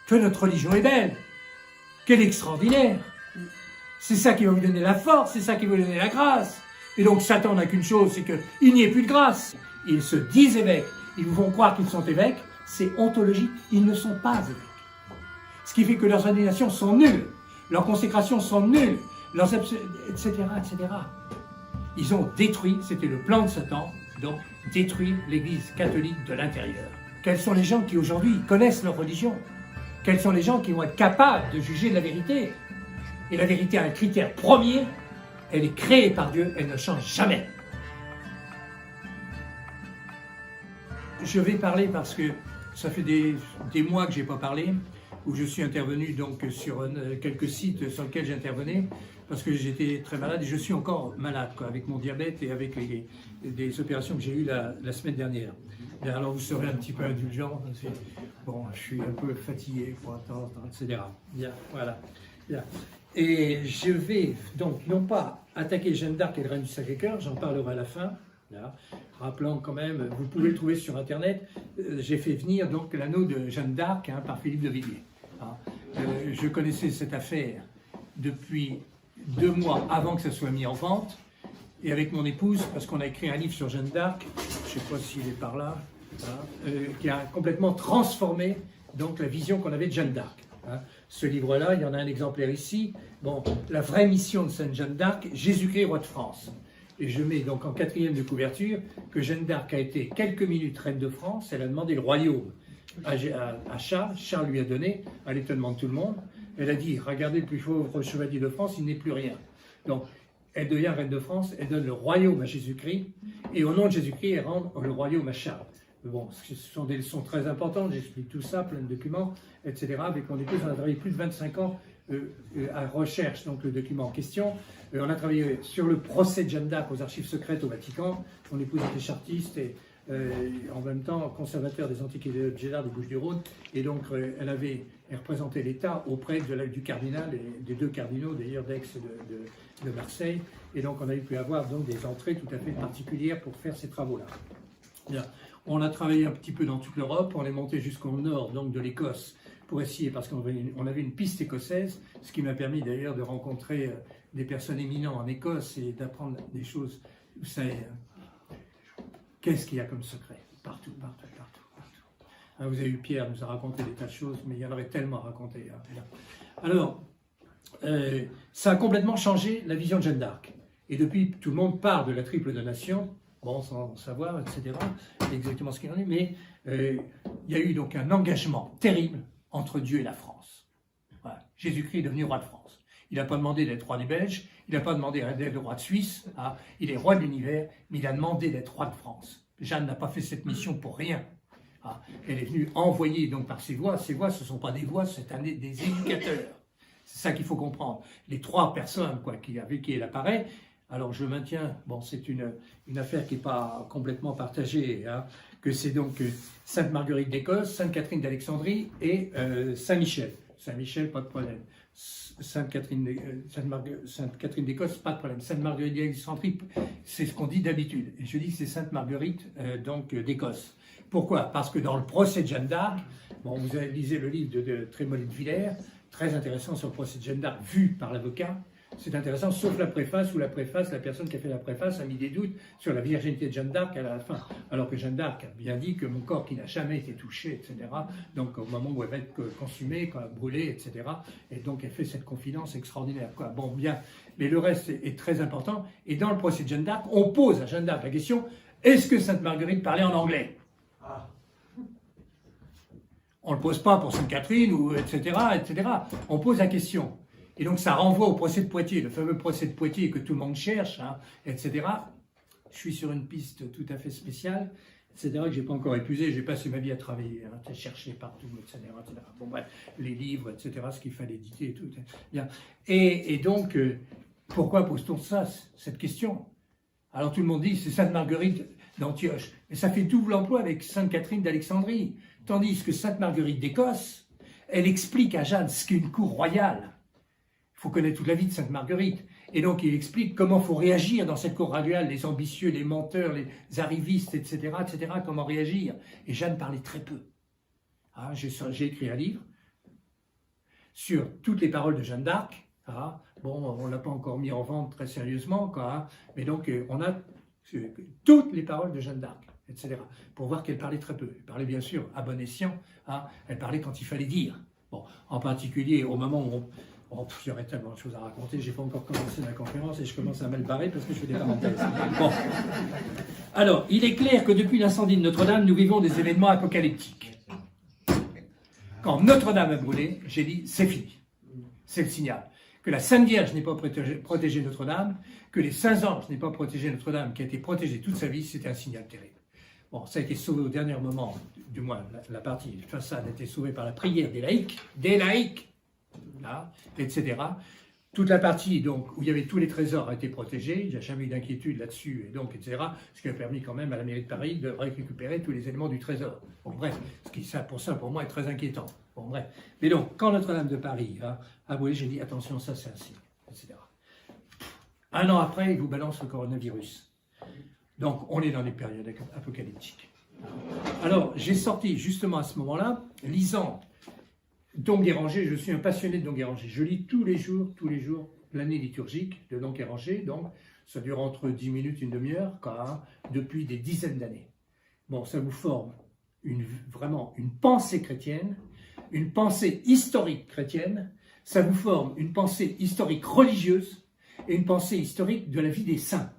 que notre religion est belle, qu'elle est extraordinaire. C'est ça qui va vous donner la force, c'est ça qui va vous donner la grâce. Et donc Satan n'a qu'une chose, c'est qu'il n'y ait plus de grâce. Ils se disent évêques, ils vous font croire qu'ils sont évêques, c'est ontologique, ils ne sont pas évêques. Ce qui fait que leurs ordinations sont nulles, leurs consécrations sont nulles, etc., etc. Ils ont détruit, c'était le plan de Satan, donc détruire l'Église catholique de l'intérieur. Quels sont les gens qui aujourd'hui connaissent leur religion? Quels sont les gens qui vont être capables de juger de la vérité? Et la vérité a un critère premier, elle est créée par Dieu, elle ne change jamais. Je vais parler parce que ça fait des mois que je n'ai pas parlé, où je suis intervenu donc sur quelques sites sur lesquels j'intervenais, parce que j'étais très malade et je suis encore malade avec mon diabète et avec des opérations que j'ai eues la semaine dernière. Et alors vous serez un petit peu indulgent, bon, je suis un peu fatigué, etc. Bien, voilà. Bien. Et je vais donc non pas attaquer Jeanne d'Arc et le règne du Sacré-Cœur, j'en parlerai à la fin, là, rappelant quand même, vous pouvez le trouver sur internet, j'ai fait venir donc l'anneau de Jeanne d'Arc par Philippe de Villiers. Je connaissais cette affaire depuis 2 mois avant que ça soit mis en vente, et avec mon épouse, parce qu'on a écrit un livre sur Jeanne d'Arc, je ne sais pas s'il est par là, qui a complètement transformé donc la vision qu'on avait de Jeanne d'Arc. Ce livre-là, il y en a un exemplaire ici. Bon, la vraie mission de Sainte Jeanne d'Arc, Jésus-Christ, roi de France. Et je mets donc en 4e de couverture que Jeanne d'Arc a été quelques minutes reine de France. Elle a demandé le royaume à Charles. Charles lui a donné, à l'étonnement de tout le monde. Elle a dit, regardez le plus pauvre chevalier de France, il n'est plus rien. Donc, elle devient reine de France, elle donne le royaume à Jésus-Christ. Et au nom de Jésus-Christ, elle rend le royaume à Charles. Bon, ce sont des leçons très importantes, j'explique tout ça, plein de documents, etc. Avec mon épouse, on a travaillé plus de 25 ans à recherche, donc le document en question. On a travaillé sur le procès de Jeanne d'Arc aux archives secrètes au Vatican. Mon épouse était chartiste et en même temps conservateur des antiquités de Gédard des Bouches-du-Rhône. Et donc, elle représentait l'État auprès du cardinal et des 2 cardinaux, d'ailleurs, d'Aix et de Marseille. Et donc, on a pu avoir donc, des entrées tout à fait particulières pour faire ces travaux-là. Bien. On a travaillé un petit peu dans toute l'Europe, on est monté jusqu'au nord donc de l'Écosse pour essayer, parce qu'on avait une piste écossaise, ce qui m'a permis d'ailleurs de rencontrer des personnes éminentes en Écosse et d'apprendre des choses. Vous savez, qu'est-ce qu'il y a comme secret? Partout. Vous avez eu Pierre, nous a raconté des tas de choses, mais il y en aurait tellement à raconter. Alors, ça a complètement changé la vision de Jeanne d'Arc. Et depuis, tout le monde parle de la triple donation, bon, sans savoir, etc., exactement ce qu'il en est, mais il y a eu donc un engagement terrible entre Dieu et la France. Voilà. Jésus-Christ est devenu roi de France. Il n'a pas demandé d'être roi des Belges, il n'a pas demandé d'être roi de Suisse, il est roi de l'univers, mais il a demandé d'être roi de France. Jeanne n'a pas fait cette mission pour rien. Elle est venue envoyer donc par ses voix ce ne sont pas des voix, c'est des éducateurs. C'est ça qu'il faut comprendre. Les 3 personnes avec qui elle apparaît. Alors je maintiens, bon c'est une affaire qui n'est pas complètement partagée, que c'est donc Sainte Marguerite d'Écosse, Sainte Catherine d'Alexandrie et Saint Michel. Saint Michel, pas de problème. Sainte Catherine d'Écosse, pas de problème. Sainte Marguerite d'Alexandrie, c'est ce qu'on dit d'habitude. Et je dis que c'est Sainte Marguerite d'Écosse. Pourquoi? Parce que dans le procès de Jeanne d'Arc, bon, vous avez lisé le livre de Trémollet de Villers, très intéressant sur le procès de Jeanne d'Arc vu par l'avocat. C'est intéressant, sauf la préface, où la personne qui a fait la préface a mis des doutes sur la virginité de Jeanne d'Arc à la fin. Alors que Jeanne d'Arc a bien dit que mon corps qui n'a jamais été touché, etc., donc au moment où elle va être consumée, brûlée, etc., et donc elle fait cette confidence extraordinaire. Bon, bien, mais le reste est très important. Et dans le procès de Jeanne d'Arc, on pose à Jeanne d'Arc la question, est-ce que Sainte Marguerite parlait en anglais? On ne le pose pas pour Sainte Catherine, etc., etc. On pose la question. Et donc ça renvoie au procès de Poitiers, le fameux procès de Poitiers que tout le monde cherche, etc. Je suis sur une piste tout à fait spéciale, etc., que je n'ai pas encore épuisée, j'ai passé ma vie à travailler, à chercher partout, etc., etc. Bon bref, les livres, etc., ce qu'il fallait éditer et tout. Bien. Et donc, pourquoi pose-t-on cette question? Alors tout le monde dit, c'est Sainte Marguerite d'Antioche. Mais ça fait double emploi avec Sainte Catherine d'Alexandrie. Tandis que Sainte Marguerite d'Écosse, elle explique à Jeanne ce qu'est une cour royale. Il faut connaître toute la vie de Sainte Marguerite. Et donc, il explique comment il faut réagir dans cette cour royale, les ambitieux, les menteurs, les arrivistes, etc., comment réagir. Et Jeanne parlait très peu. J'ai écrit un livre sur toutes les paroles de Jeanne d'Arc. Hein. Bon, on ne l'a pas encore mis en vente très sérieusement, quoi, hein. Mais donc on a toutes les paroles de Jeanne d'Arc, etc. Pour voir qu'elle parlait très peu. Elle parlait bien sûr à bon escient, hein. Elle parlait quand il fallait dire. Bon, en particulier au moment où j'aurais tellement de choses à raconter, j'ai pas encore commencé la conférence et je commence à mal barrer parce que je fais des parenthèses. Bon. Alors, il est clair que depuis l'incendie de Notre-Dame, nous vivons des événements apocalyptiques. Quand Notre-Dame a brûlé, j'ai dit c'est fini. C'est le signal. Que la Sainte Vierge n'ait pas protégé Notre-Dame, que les Saints Anges n'aient pas protégé Notre-Dame, qui a été protégée toute sa vie, c'était un signal terrible. Bon, ça a été sauvé au dernier moment, du moins la partie façade a été sauvée par la prière des laïcs, là, etc. Toute la partie donc, où il y avait tous les trésors a été protégée, il n'y a jamais eu d'inquiétude là-dessus, et donc, etc. Ce qui a permis quand même à la mairie de Paris de récupérer tous les éléments du trésor. Bon, bref, pour moi, est très inquiétant. Bon, bref. Mais donc, quand Notre-Dame de Paris a brûlé, j'ai dit, attention, ça c'est un signe, etc. Un an après, il vous balance le coronavirus. Donc, on est dans des périodes apocalyptiques. Alors, j'ai sorti justement à ce moment-là, lisant Don Guéranger, je suis un passionné de Don Guéranger. Je lis tous les jours, l'année liturgique de Don Guéranger, donc ça dure entre 10 minutes, une demi-heure, depuis des dizaines d'années. Bon, ça vous forme vraiment une pensée chrétienne, une pensée historique chrétienne, ça vous forme une pensée historique religieuse et une pensée historique de la vie des saints.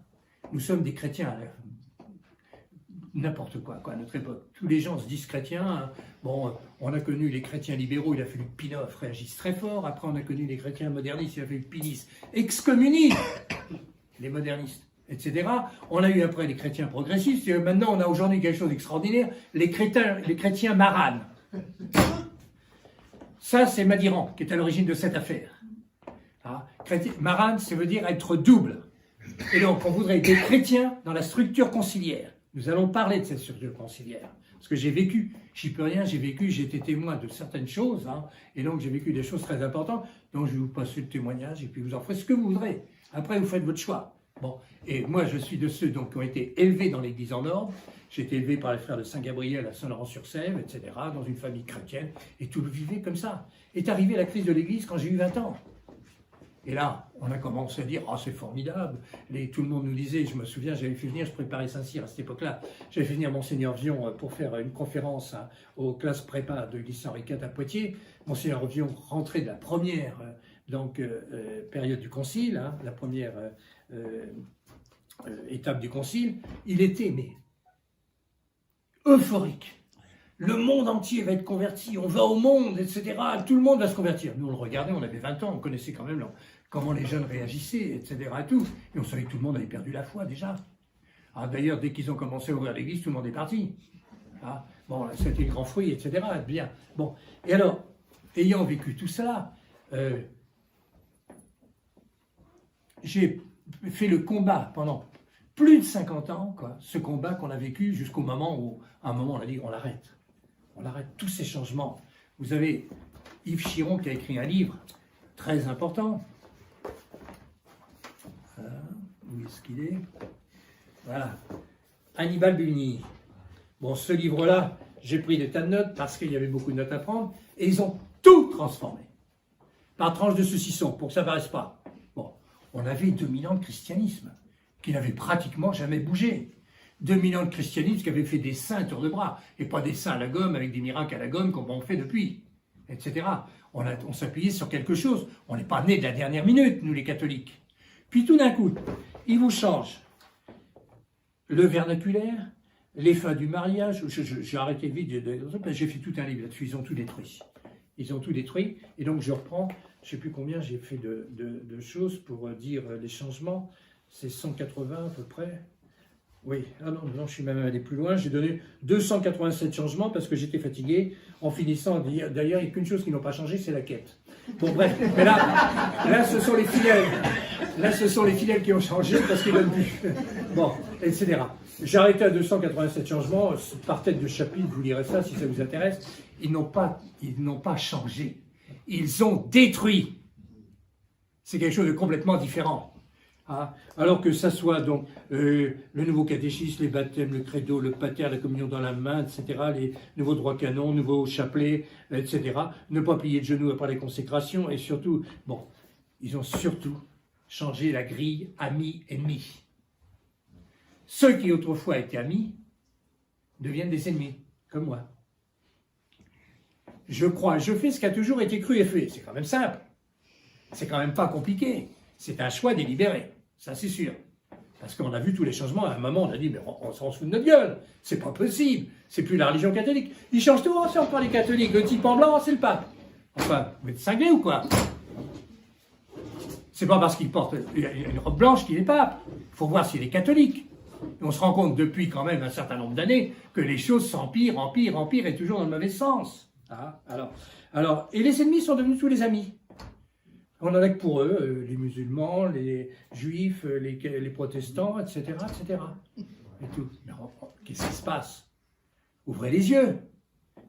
Nous sommes des chrétiens, n'importe quoi, à notre époque. Tous les gens se disent chrétiens. Hein. Bon, on a connu les chrétiens libéraux, il a fallu que Pinov réagisse très fort. Après, on a connu les chrétiens modernistes, il a fallu que Pinis excommunie les modernistes, etc. On a eu après les chrétiens progressistes. Et maintenant, on a aujourd'hui quelque chose d'extraordinaire, les chrétiens maranes. Ça, c'est Madiran qui est à l'origine de cette affaire. Hein. Marane, ça veut dire être double. Et donc, on voudrait des chrétiens dans la structure conciliaire. Nous allons parler de cette structure conciliaire. Parce que j'ai vécu, j'y peux rien, j'ai été témoin de certaines choses, hein, et donc j'ai vécu des choses très importantes. Donc je vais vous passer le témoignage, et puis vous en ferez ce que vous voudrez. Après, vous faites votre choix. Bon, et moi, je suis de ceux donc, qui ont été élevés dans l'église en ordre. J'ai été élevé par les frères de Saint-Gabriel à Saint-Laurent-sur-Sèvre, etc., dans une famille chrétienne, et tout le vivait comme ça. Est arrivée la crise de l'église quand j'ai eu 20 ans. Et là, on a commencé à dire « Ah, c'est formidable !» Tout le monde nous disait, je me souviens, j'avais fait venir, je préparais Saint-Cyr à cette époque-là, j'avais fait venir Monseigneur Vion pour faire une conférence aux classes prépa de l'église Henri IV à Poitiers. Monseigneur Vion rentrait de la première période du concile, hein, la première étape du concile. Il était, mais, euphorique. Le monde entier va être converti, on va au monde, etc. Tout le monde va se convertir. Nous, on le regardait, on avait 20 ans, on connaissait quand même comment les jeunes réagissaient, etc. Et, tout. Et on savait que tout le monde avait perdu la foi déjà. Ah, d'ailleurs, dès qu'ils ont commencé à ouvrir l'église, tout le monde est parti. Ah, bon, c'était le grand fruit, etc. Bien. Bon. Et alors, ayant vécu tout cela, j'ai fait le combat pendant plus de 50 ans, ce combat qu'on a vécu jusqu'au moment où, à un moment, on a dit on l'arrête. On arrête tous ces changements. Vous avez Yves Chiron qui a écrit un livre très important. Où est-ce qu'il est? Voilà. Hannibal Bugny. Bon, ce livre-là, j'ai pris des tas de notes parce qu'il y avait beaucoup de notes à prendre et ils ont tout transformé. Par tranche de saucisson, pour que ça ne paraisse pas. Bon, on avait 2000 ans de christianisme qui n'avait pratiquement jamais bougé. 2000 ans de christianisme qui avait fait des saints à tour de bras, et pas des saints à la gomme avec des miracles à la gomme comme on fait depuis, etc. On s'appuyait sur quelque chose. On n'est pas nés de la dernière minute, nous les catholiques. Puis tout d'un coup, ils vous changent le vernaculaire, les fins du mariage. J'ai arrêté vite, j'ai fait tout un livre là-dessus, ils ont tout détruit. Ils ont tout détruit, et donc je reprends, je ne sais plus combien j'ai fait de choses pour dire les changements, c'est 180 à peu près. Oui, ah non, je suis même allé plus loin. J'ai donné 287 changements parce que j'étais fatigué. En finissant, d'ailleurs, il n'y a qu'une chose qui n'a pas changé, c'est la quête. Bon, bref, mais là, ce sont les fidèles. Là, ce sont les fidèles qui ont changé parce qu'ils donnent plus. Bon, etc. J'ai arrêté à 287 changements. Par tête de chapitre, vous lirez ça si ça vous intéresse. Ils n'ont pas changé. Ils ont détruit. C'est quelque chose de complètement différent. Hein. Alors que ça soit donc le nouveau catéchisme, les baptêmes, le credo, le pater, la communion dans la main, etc., les nouveaux droits canons, nouveaux chapelets, etc., ne pas plier de genoux après les consécrations, et surtout, bon, ils ont surtout changé la grille amis-ennemis. Ceux qui autrefois étaient amis deviennent des ennemis, comme moi. Je crois, je fais ce qui a toujours été cru et fait. C'est quand même simple. C'est quand même pas compliqué. C'est un choix délibéré. Ça, c'est sûr. Parce qu'on a vu tous les changements. À un moment, on a dit, mais on s'en fout de notre gueule. C'est pas possible. C'est plus la religion catholique. Ils changent tout. C'est encore les catholiques. Le type en blanc, c'est le pape. Enfin, vous êtes cinglés ou quoi? C'est pas parce qu'il porte une robe blanche qu'il est pape. Il faut voir s'il est catholique. Et on se rend compte depuis quand même un certain nombre d'années que les choses s'empirent, empirent et toujours dans le mauvais sens. Ah, alors, et les ennemis sont devenus tous les amis. On en a que pour eux, les musulmans, les juifs, les protestants, etc., etc. Et tout. Mais qu'est-ce qui se passe? Ouvrez les yeux.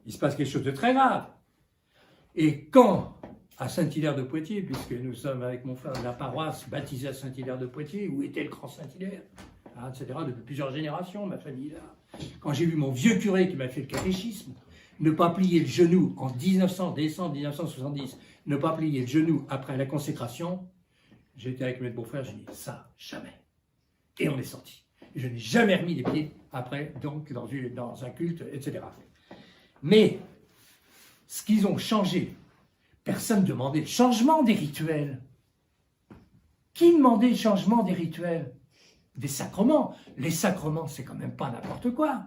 Il se passe quelque chose de très grave. Et quand, à Saint-Hilaire de Poitiers, puisque nous sommes avec mon frère de la paroisse baptisée à Saint-Hilaire de Poitiers, où était le grand Saint-Hilaire, etc., depuis plusieurs générations, ma famille là. Quand j'ai vu mon vieux curé qui m'a fait le catéchisme, ne pas plier le genou en décembre 1970, ne pas plier le genou après la consécration, j'étais avec mes beaux-frères, j'ai dit ça, jamais. Et on est sorti. Et je n'ai jamais remis les pieds après, donc dans un culte, etc. Mais, ce qu'ils ont changé, personne ne demandait le changement des rituels. Qui demandait le changement des rituels? Des sacrements. Les sacrements, c'est quand même pas n'importe quoi.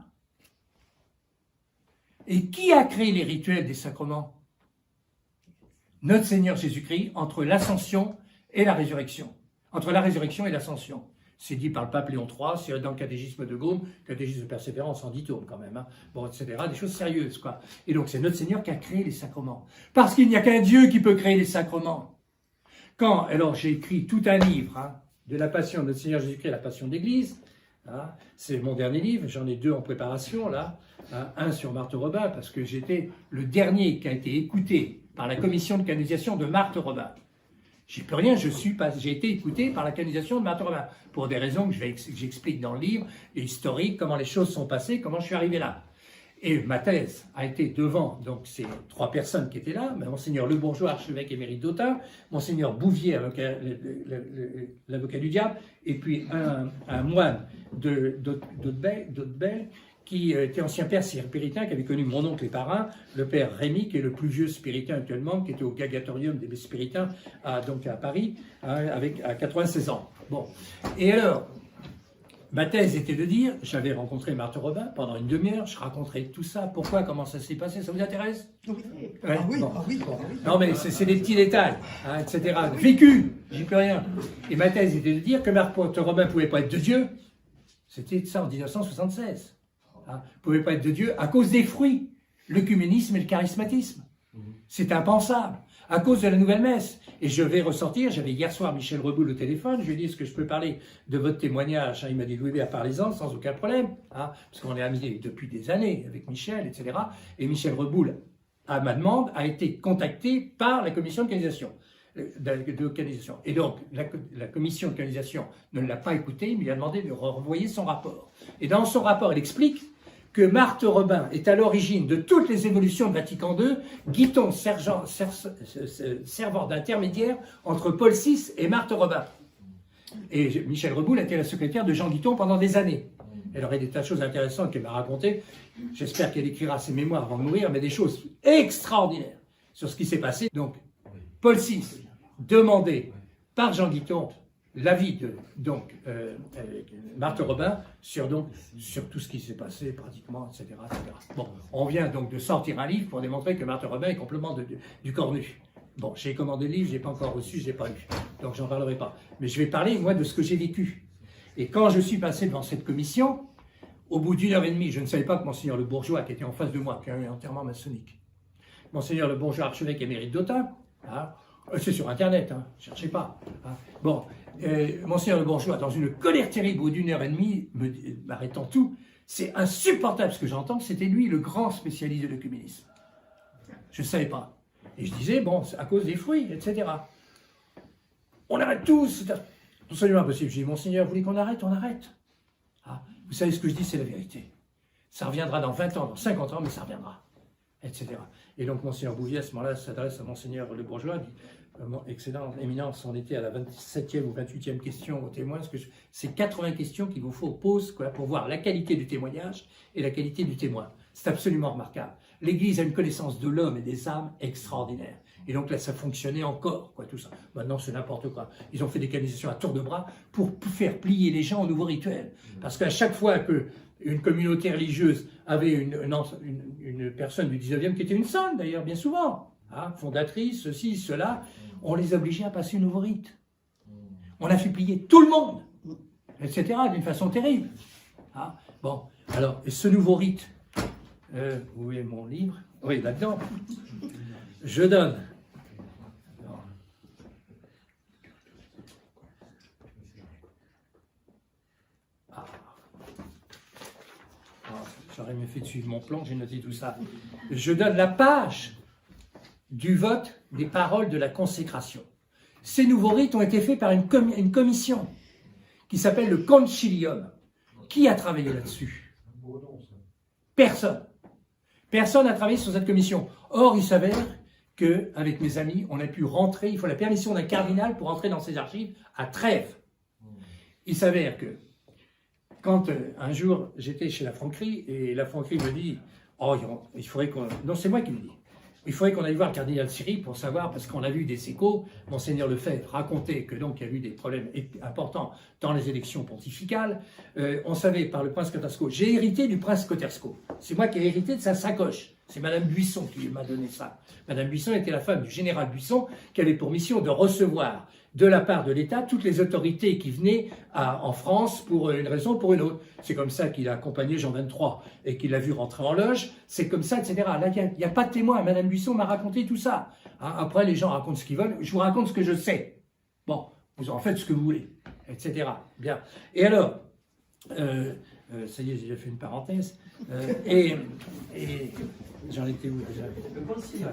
Et qui a créé les rituels des sacrements? Notre Seigneur Jésus-Christ, entre l'ascension et la résurrection. Entre la résurrection et l'ascension. C'est dit par le pape Léon III, c'est dans le catéchisme de Gaume, catéchisme de Persévérance en 10 tomes quand même, hein. Bon, etc., des choses sérieuses, quoi. Et donc c'est notre Seigneur qui a créé les sacrements. Parce qu'il n'y a qu'un Dieu qui peut créer les sacrements. Alors j'ai écrit tout un livre, hein, de la Passion de notre Seigneur Jésus-Christ, la Passion de l'Église. Hein, c'est mon dernier livre, j'en ai 2 en préparation, là. Hein, un sur Marthe Robin, parce que j'étais le dernier qui a été écouté par la commission de canonisation de Marthe Robin. J'y peux rien, j'ai été écouté par la canonisation de Marthe Robin, pour des raisons que j'explique dans le livre, historiques, comment les choses sont passées, comment je suis arrivé là. Et ma thèse a été devant donc ces 3 personnes qui étaient là, Monseigneur Le Bourgeois, archevêque émérite d'Autun, Monseigneur Bouvier, l'avocat du diable, et puis un moine d'Hautebelle, qui était ancien père spiritain, qui avait connu mon oncle et parrain, le père Rémy, qui est le plus vieux spiritain actuellement, qui était au Gagatorium des spiritains, donc à Paris, à 96 ans. Bon. Et alors, ma thèse était de dire, j'avais rencontré Marthe Robin pendant une demi-heure, je raconterai tout ça, pourquoi, comment ça s'est passé, ça vous intéresse? Oui. Ouais, Ah oui, bon. ah oui. Non mais c'est des petits détails, hein, etc. Vécu, j'y peux rien. Et ma thèse était de dire que Marthe Robin ne pouvait pas être de Dieu, c'était ça en 1976. Hein, ne pouvait pas être de Dieu à cause des fruits, l'œcuménisme et le charismatisme. C'est impensable, à cause de la nouvelle messe. Et je vais ressortir, j'avais hier soir Michel Reboul au téléphone, je lui ai dit, est-ce que je peux parler de votre témoignage? Il m'a dit, oui, parlez-en sans aucun problème, hein, parce qu'on est amis depuis des années avec Michel, etc. Et Michel Reboul, à ma demande, a été contacté par la commission de canalisation. Et donc, la commission de canalisation ne l'a pas écouté, il lui a demandé de renvoyer son rapport. Et dans son rapport, elle explique que Marthe Robin est à l'origine de toutes les évolutions de Vatican II, Guiton servant d'intermédiaire entre Paul VI et Marthe Robin. Et Michel Reboul a été la secrétaire de Jean Guiton pendant des années. Elle aurait des tas de choses intéressantes qu'elle m'a racontées. J'espère qu'elle écrira ses mémoires avant de mourir, mais des choses extraordinaires sur ce qui s'est passé. Donc, Paul VI demandait par Jean Guiton l'avis de Marthe Robin sur tout ce qui s'est passé pratiquement, etc., etc. Bon, on vient donc de sortir un livre pour démontrer que Marthe Robin est complètement du cornu. Bon, j'ai commandé le livre, je n'ai pas encore reçu, je ne l'ai pas lu, donc j'en parlerai pas. Mais je vais parler, moi, de ce que j'ai vécu. Et quand je suis passé devant cette commission, au bout d'1 heure et demie, je ne savais pas que Monseigneur Le Bourgeois, qui était en face de moi, qui a eu un enterrement maçonnique, Monseigneur Le Bourgeois, archevêque émérite d'Autun, hein, c'est sur Internet, hein, ne cherchez pas. Hein. Bon, Monseigneur Le Bourgeois, dans une colère terrible, au bout d'1 heure et demie, m'arrêtant tout, c'est insupportable ce que j'entends, c'était lui le grand spécialiste de l'œcuménisme. Je ne savais pas. Et je disais, bon, c'est à cause des fruits, etc. On arrête tous. Absolument impossible. Je dis, Monseigneur, vous voulez qu'on arrête? On arrête. Ah, vous savez, ce que je dis, c'est la vérité. Ça reviendra dans 20 ans, dans 50 ans, mais ça reviendra, etc. Et donc, Monseigneur Bouvier, à ce moment-là, s'adresse à Monseigneur Le Bourgeois, dit, excellente éminence, on était à la 27e ou 28e question au témoin, parce que c'est 80 questions qu'il vous faut poser pour voir la qualité du témoignage et la qualité du témoin. C'est absolument remarquable. L'Église a une connaissance de l'homme et des âmes extraordinaire. Et donc là, ça fonctionnait encore, tout ça. Maintenant, c'est n'importe quoi. Ils ont fait des canonisations à tour de bras pour faire plier les gens au nouveau rituel. Parce qu'à chaque fois qu'une communauté religieuse avait une personne du 19e, qui était une sainte d'ailleurs, bien souvent, fondatrice, ceci, cela, on les obligeait à passer au nouveau rite. On a fait plier tout le monde, etc., d'une façon terrible. Bon, alors, ce nouveau rite, vous voyez mon livre? Oui, là-dedans. Je donne. J'aurais mieux fait de suivre mon plan, j'ai noté tout ça. Je donne la page du vote des paroles de la consécration. Ces nouveaux rites ont été faits par une commission qui s'appelle le Concilium. Qui a travaillé là-dessus? Personne. Personne n'a travaillé sur cette commission. Or, il s'avère qu'avec mes amis, on a pu rentrer, il faut la permission d'un cardinal pour entrer dans ses archives à Trèves. Il s'avère que quand un jour j'étais chez la Franquerie, et la Franquerie me dit, oh, il faudrait qu'on... Non, c'est moi qui me dis. Il faudrait qu'on aille voir le cardinal Siri pour savoir, parce qu'on a vu des échos, Monseigneur Lefebvre racontait que donc il y a eu des problèmes importants dans les élections pontificales. On savait par le prince Cotersco, j'ai hérité du prince Cotersco. C'est moi qui ai hérité de sa sacoche. C'est Madame Buisson qui m'a donné ça. Madame Buisson était la femme du général Buisson qui avait pour mission de recevoir de la part de l'État toutes les autorités qui venaient en France pour une raison ou pour une autre. C'est comme ça qu'il a accompagné Jean XXIII et qu'il l'a vu rentrer en loge. C'est comme ça, etc. Là, il n'y a pas de témoin. Madame Buisson m'a raconté tout ça. Après, les gens racontent ce qu'ils veulent. Je vous raconte ce que je sais. Bon, vous en faites ce que vous voulez, etc. Bien. Et alors, ça y est, j'ai déjà fait une parenthèse. Et j'en étais où déjà? Le concilium.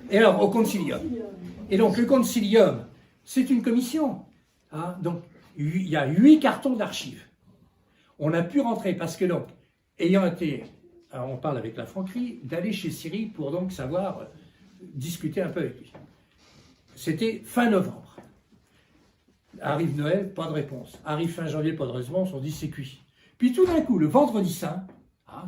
Et alors, au concilium. Et donc, le concilium, c'est une commission. Donc, il y a 8 cartons d'archives. On a pu rentrer parce que donc, ayant été, alors on parle avec la Franquerie, d'aller chez Siri pour donc savoir discuter un peu avec lui. C'était fin novembre. Arrive Noël, pas de réponse. Arrive fin janvier, pas de réponse, on dit c'est cuit. Puis tout d'un coup, le vendredi saint,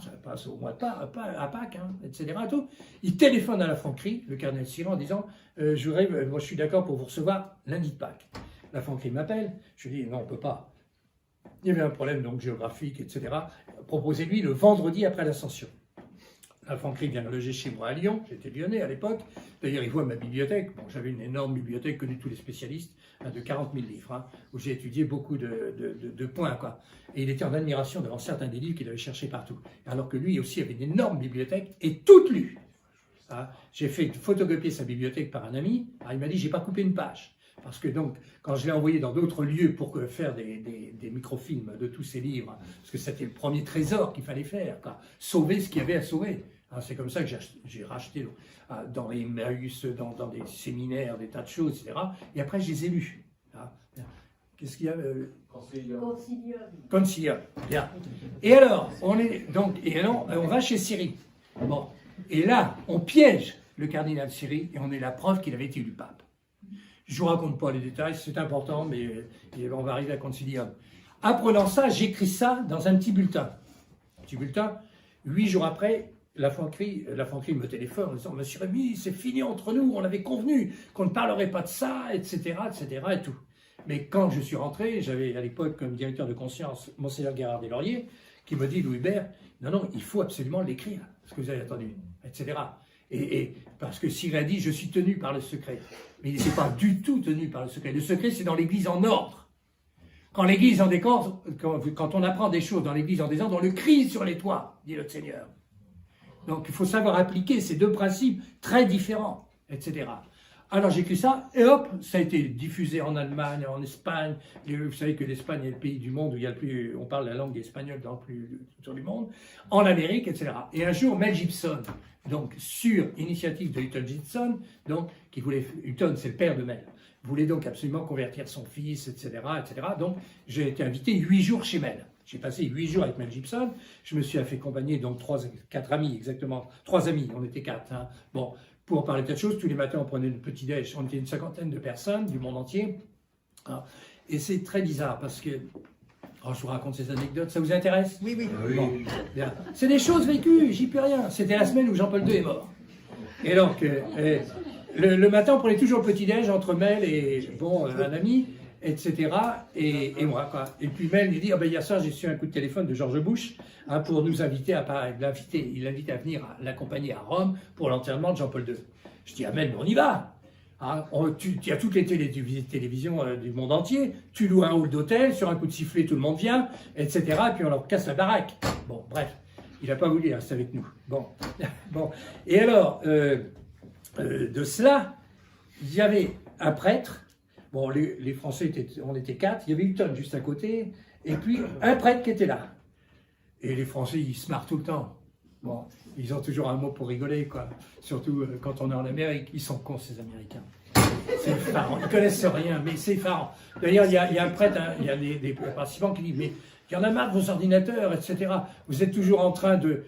ça passe au mois de Pâques, etc. Tout, il téléphone à la Franquerie, le cardinal Siri, en disant moi je suis d'accord pour vous recevoir lundi de Pâques. La Franquerie m'appelle, je lui dis non, on ne peut pas. Il y avait un problème donc géographique, etc. Proposez-lui le vendredi après l'Ascension. La Franquerie vient de loger chez moi à Lyon, j'étais lyonnais à l'époque. D'ailleurs, il voit ma bibliothèque. Bon, j'avais une énorme bibliothèque connue de tous les spécialistes, de 40 000 livres, où j'ai étudié beaucoup de points, quoi. Et il était en admiration devant certains des livres qu'il avait cherchés partout. Alors que lui aussi avait une énorme bibliothèque et toute lue. J'ai fait photocopier sa bibliothèque par un ami. Alors, il m'a dit, j'ai pas coupé une page. Parce que donc, quand je l'ai envoyé dans d'autres lieux pour faire des microfilms de tous ces livres, parce que c'était le premier trésor qu'il fallait faire, quoi. Sauver ce qu'il y avait à sauver. C'est comme ça que j'ai racheté dans les Emmaüs, dans des séminaires, des tas de choses, etc. Et après, je les ai lus. Qu'est-ce qu'il y a Concilium. Bien. Et alors, on va chez Siri. Bon. Et là, on piège le cardinal Siri et on est la preuve qu'il avait été élu pape. Je ne vous raconte pas les détails, c'est important, mais on va arriver à Concilium. Apprenant ça, j'écris ça dans un petit bulletin. 8 jours après, la Franquerie me téléphone en disant « Monsieur Rémy, c'est fini entre nous, on avait convenu qu'on ne parlerait pas de ça, etc., etc. » et tout. Mais quand je suis rentré, j'avais à l'époque comme directeur de conscience Monseigneur Gérard Deslauriers, qui me dit « Louis Bert, non, il faut absolument l'écrire, ce que vous avez attendu, etc. » Et parce que Siri a dit « Je suis tenu par le secret ». Mais il n'était pas du tout tenu par le secret. Le secret, c'est dans l'Église en ordre. Quand l'Église en désordre, quand on apprend des choses dans l'Église en désordre, on le crie sur les toits, dit notre Seigneur. Donc il faut savoir appliquer ces deux principes très différents, etc. Alors j'écris ça, et hop, ça a été diffusé en Allemagne, en Espagne. Vous savez que l'Espagne est le pays du monde où il y a le plus, on parle la langue espagnole dans le plus autour du monde, en Amérique, etc. Et un jour, Mel Gibson, donc sur initiative de Hutton Gibson, donc qui voulait, Hutton c'est le père de Mel, voulait donc absolument convertir son fils, etc., etc. Donc j'ai été invité 8 jours chez Mel. J'ai passé 8 jours avec Mel Gibson. Je me suis fait accompagner donc 4 amis exactement, 3 amis, on était 4. Hein. Bon. Pour parler de tas de choses, tous les matins on prenait le petit-déj, on était une 50aine de personnes du monde entier. Et c'est très bizarre parce que, je vous raconte ces anecdotes, ça vous intéresse? Oui, oui. Bon, bien. C'est des choses vécues, j'y peux rien. C'était la semaine où Jean-Paul II est mort. Et donc, le matin on prenait toujours le petit-déj entre Mel et un ami, etc. Et moi, quoi. Et puis Mel lui dit, hier soir j'ai reçu un coup de téléphone de George Bush pour nous inviter il l'invite à venir l'accompagner à Rome pour l'enterrement de Jean-Paul II. Je dis, Mel, on y va. Hein, tu as toutes les télévisions du monde entier, tu loues un hall d'hôtel, sur un coup de sifflet tout le monde vient, etc. Et puis on leur casse la baraque. Bon, bref, il n'a pas voulu rester avec nous. Bon. Et alors, de cela, il y avait un prêtre. Bon, les Français, on était 4, il y avait Hutton juste à côté, et puis un prêtre qui était là. Et les Français, ils se marrent tout le temps. Bon, ils ont toujours un mot pour rigoler, quoi. Surtout quand on est en Amérique. Ils sont cons, ces Américains. C'est effarant. Ils ne connaissent rien, mais c'est effarant. D'ailleurs, il y a un prêtre, il y a des participants qui disent, mais il y en a marre de vos ordinateurs, etc. Vous êtes toujours en train de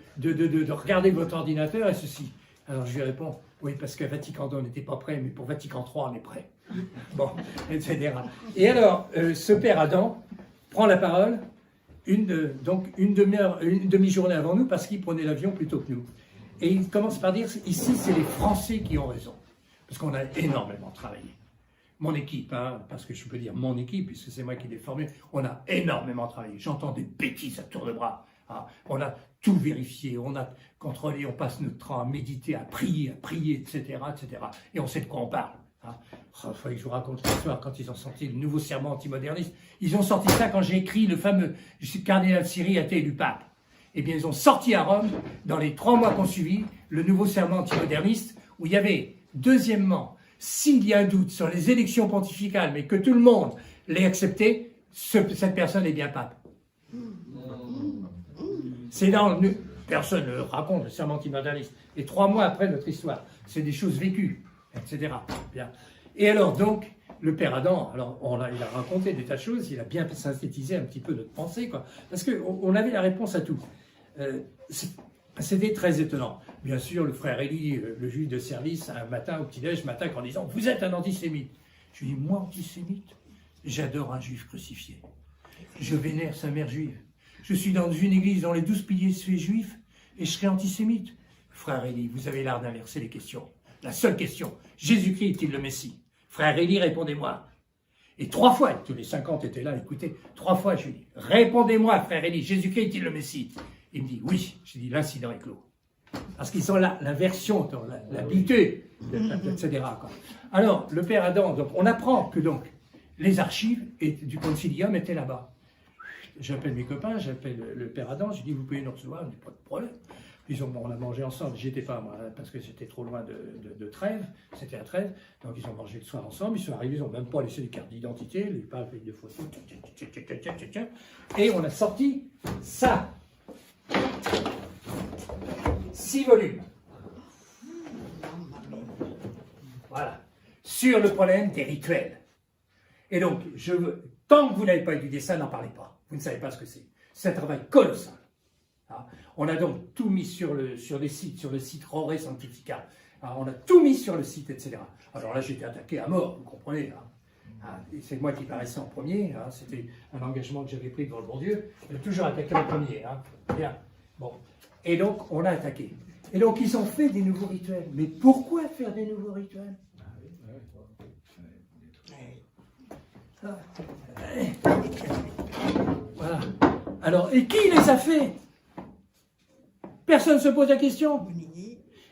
regarder votre ordinateur et ceci. Alors je lui réponds, oui, parce qu'à Vatican II, on n'était pas prêt, mais pour Vatican III, on est prêt. Bon, etc. Et alors, ce père Adam prend la parole une demi-journée avant nous, parce qu'il prenait l'avion plutôt que nous. Et il commence par dire, ici, c'est les Français qui ont raison. Parce qu'on a énormément travaillé. Mon équipe, hein, parce que je peux dire mon équipe, puisque c'est moi qui l'ai formé, on a énormément travaillé. J'entends des bêtises à tour de bras. Hein. On a tout vérifié, on a contrôlé, on passe notre temps à méditer, à prier, etc., etc. Et on sait de quoi on parle. Hein. Il fallait que je vous raconte l'histoire quand ils ont sorti le nouveau serment antimoderniste. Ils ont sorti ça quand j'ai écrit le fameux cardinal Siri a été élu pape. Eh bien, ils ont sorti à Rome, dans les 3 mois qu'on suivit, le nouveau serment antimoderniste, où il y avait, deuxièmement, s'il y a un doute sur les élections pontificales, mais que tout le monde l'ait accepté, cette personne est bien pape. C'est dans le... Personne ne raconte le serment antimoderniste. Et 3 mois après notre histoire, c'est des choses vécues, etc. Bien. Et alors donc, le père Adam, alors il a raconté des tas de choses, il a bien synthétisé un petit peu notre pensée, quoi, parce qu'on avait la réponse à tout. C'était très étonnant. Bien sûr, le frère Élie, le juif de service, un matin au petit-déj, m'attaque en disant « Vous êtes un antisémite ». Je lui dis « Moi, antisémite, j'adore un juif crucifié. Je vénère sa mère juive. Je suis dans une église dont les 12 piliers sont juifs et je serai antisémite. Frère Élie, vous avez l'art d'inverser les questions. La seule question, Jésus-Christ est-il le Messie? Frère Élie, répondez-moi. » Et 3 fois, tous les 50 étaient là, écoutez, 3 fois je lui dis « Répondez-moi, frère Élie, Jésus-Christ est-il le Messie ?» Il me dit « Oui. » Je dis « L'incident est clos. » Parce qu'ils sont là, l'inversion, l'habitude, etc. quoi. Alors, le père Adam, donc, on apprend que donc, les archives du concilium étaient là-bas. J'appelle mes copains, j'appelle le père Adam, je dis « Vous pouvez nous recevoir ?» Il dit « Pas de problème. » On a mangé ensemble, j'y étais pas moi, parce que c'était trop loin de Trèves, c'était à Trèves, donc ils ont mangé le soir ensemble, ils sont arrivés, ils n'ont même pas laissé les cartes d'identité, les papiers de photos, et on a sorti ça. 6 volumes. Voilà. Sur le problème des rituels. Et donc, tant que vous n'avez pas étudié ça, n'en parlez pas. Vous ne savez pas ce que c'est. C'est un travail colossal. On a donc tout mis sur le site Rore Sanctifica. On a tout mis sur le site, etc. Alors là, j'ai été attaqué à mort, vous comprenez. C'est moi qui paraissais en premier. C'était un engagement que j'avais pris devant le bon Dieu. J'ai toujours attaqué en premier. Bien. Bon. Et donc, on a attaqué. Et donc, ils ont fait des nouveaux rituels. Mais pourquoi faire des nouveaux rituels? Voilà. Alors, et qui les a fait? Personne ne se pose la question.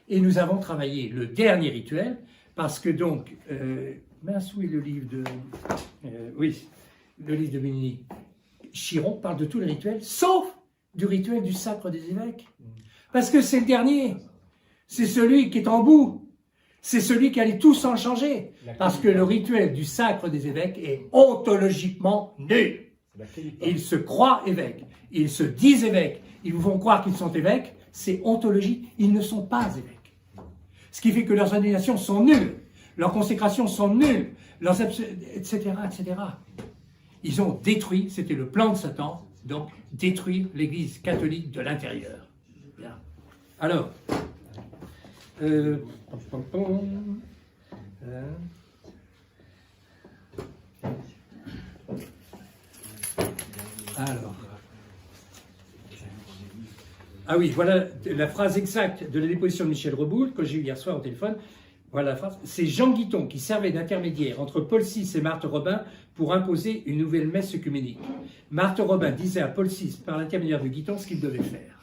Et nous avons travaillé le dernier rituel, parce que donc, mince, où est le livre de... oui, le livre de Ménini. Chiron parle de tous les rituels, sauf du rituel du sacre des évêques. Parce que c'est le dernier. C'est celui qui est en bout. c'est celui qui allait tout sans changer. Parce que le rituel du sacre des évêques est ontologiquement nul. Ils se croient évêques, ils se disent évêques, ils vous font croire qu'ils sont évêques, c'est ontologique, ils ne sont pas évêques. Ce qui fait que leurs ordinations sont nulles, leurs consécrations sont nulles, etc., etc. Ils ont détruit, c'était le plan de Satan, donc détruire l'Église catholique de l'intérieur. Bien. Alors, ah oui, voilà la phrase exacte de la déposition de Michel Reboul, que j'ai eu hier soir au téléphone. Voilà la phrase. C'est Jean Guiton qui servait d'intermédiaire entre Paul VI et Marthe Robin pour imposer une nouvelle messe œcuménique. Marthe Robin disait à Paul VI, par l'intermédiaire de Guiton, ce qu'il devait faire.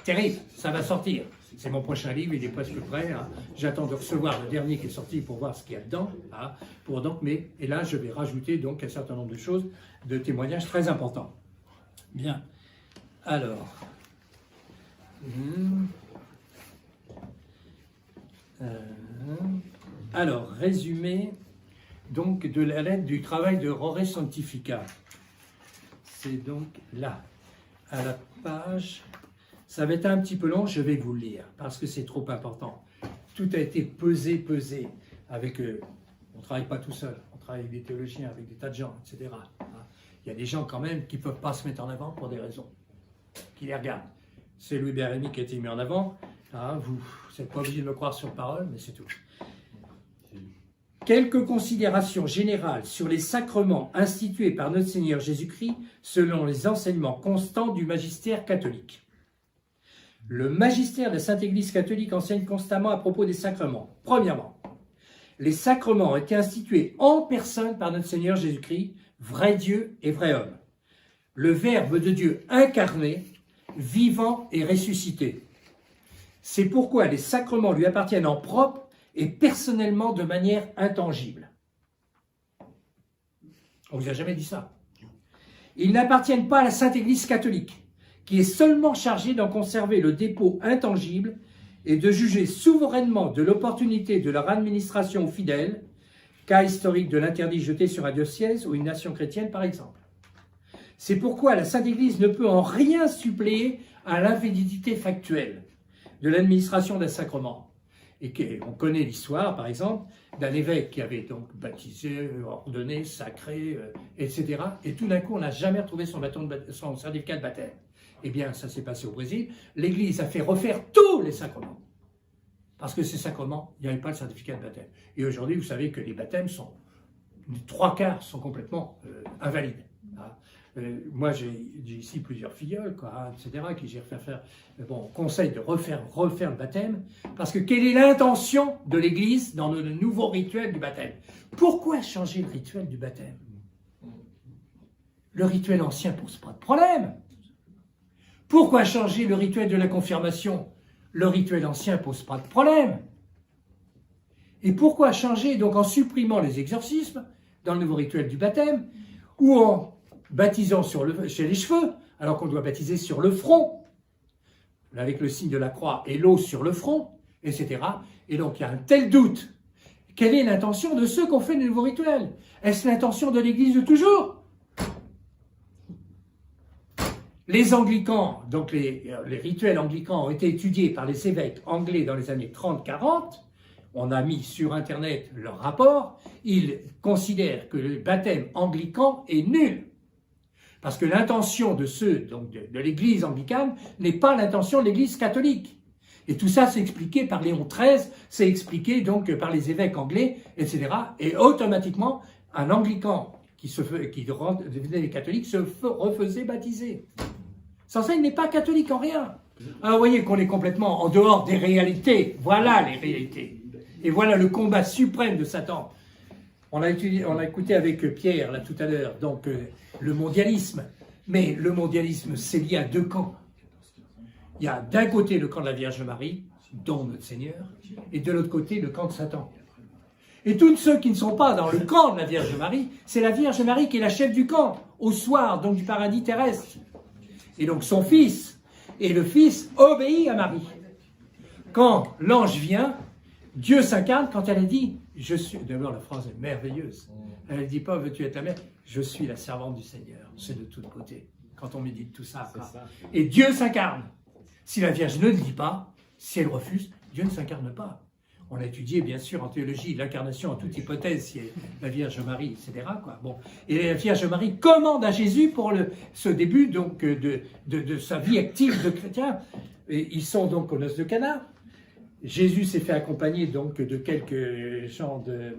Terrible, ça va sortir. C'est mon prochain livre, il est presque prêt. Hein. J'attends de recevoir le dernier qui est sorti pour voir ce qu'il y a dedans. Hein, et là, je vais rajouter donc un certain nombre de choses, de témoignages très importants. Bien. Alors. Résumé donc de la lettre du travail de Rore Sanctifica. C'est donc là, à la page. Ça va être un petit peu long, je vais vous le lire, parce que c'est trop important. Tout a été pesé avec... on ne travaille pas tout seul, on travaille avec des théologiens, avec des tas de gens, etc. Il y a des gens quand même qui ne peuvent pas se mettre en avant pour des raisons, qui les regardent. C'est Louis Bérémy qui a été mis en avant. Vous n'êtes pas obligé de me croire sur parole, mais c'est tout. Quelques considérations générales sur les sacrements institués par notre Seigneur Jésus-Christ selon les enseignements constants du magistère catholique. Le magistère de la Sainte Église catholique enseigne constamment à propos des sacrements. Premièrement, les sacrements ont été institués en personne par notre Seigneur Jésus-Christ, vrai Dieu et vrai homme. Le Verbe de Dieu incarné, vivant et ressuscité. C'est pourquoi les sacrements lui appartiennent en propre et personnellement de manière intangible. On ne vous a jamais dit ça. Ils n'appartiennent pas à la Sainte Église catholique, qui est seulement chargée d'en conserver le dépôt intangible et de juger souverainement de l'opportunité de leur administration aux fidèles, cas historique de l'interdit jeté sur un diocèse ou une nation chrétienne par exemple. C'est pourquoi la Sainte Église ne peut en rien suppléer à l'invalidité factuelle de l'administration d'un sacrement. Et on connaît l'histoire, par exemple, d'un évêque qui avait donc baptisé, ordonné, sacré, etc. Et tout d'un coup, on n'a jamais retrouvé son certificat de baptême. Eh bien, ça s'est passé au Brésil. L'Église a fait refaire tous les sacrements. Parce que ces sacrements, il n'y avait pas le certificat de baptême. Et aujourd'hui, vous savez que les baptêmes sont, les 3/4 sont complètement invalides. Moi, j'ai ici plusieurs filleuls, etc., qui j'ai refait faire. Bon, on conseille de refaire le baptême, parce que quelle est l'intention de l'Église dans le nouveau rituel du baptême? Pourquoi changer le rituel du baptême? Le rituel ancien ne pose pas de problème. Pourquoi changer le rituel de la confirmation? Le rituel ancien ne pose pas de problème. Et pourquoi changer, donc en supprimant les exorcismes dans le nouveau rituel du baptême, ou en baptisant chez les cheveux, alors qu'on doit baptiser sur le front, avec le signe de la croix et l'eau sur le front, etc. Et donc il y a un tel doute. Quelle est l'intention de ceux qui ont fait le nouveau rituel? Est-ce l'intention de l'Église de toujours? Les anglicans, donc les rituels anglicans ont été étudiés par les évêques anglais dans les années 30-40. On a mis sur Internet leur rapport. Ils considèrent que le baptême anglican est nul. Parce que l'intention de ceux donc de l'Église anglicane n'est pas l'intention de l'Église catholique. Et tout ça, c'est expliqué par Léon XIII, c'est expliqué donc par les évêques anglais, etc. Et automatiquement, un anglican qui devenait catholique se refaisait baptiser. Sans ça, il n'est pas catholique en rien. Alors, vous voyez qu'on est complètement en dehors des réalités. Voilà les réalités. Et voilà le combat suprême de Satan. On a écouté avec Pierre, là, tout à l'heure, donc le mondialisme. Mais le mondialisme, c'est lié à deux camps. Il y a d'un côté le camp de la Vierge Marie, dont notre Seigneur, et de l'autre côté le camp de Satan. Et tous ceux qui ne sont pas dans le camp de la Vierge Marie, c'est la Vierge Marie qui est la chef du camp, au soir, donc du paradis terrestre. Et donc son fils, et le fils obéit à Marie. Quand l'ange vient, Dieu s'incarne quand elle a dit, je suis, d'abord la phrase est merveilleuse, elle ne dit pas, veux-tu être la mère, je suis la servante du Seigneur, c'est de tous côtés, quand on médite tout ça. Et Dieu s'incarne. Si la Vierge ne le dit pas, si elle refuse, Dieu ne s'incarne pas. On a étudié, bien sûr, en théologie, l'incarnation en toute hypothèse, si la Vierge Marie, etc. Quoi. Bon. Et la Vierge Marie commande à Jésus pour ce début donc, de sa vie active de chrétien. Et ils sont donc aux noces de Cana. Jésus s'est fait accompagner donc, de quelques gens de...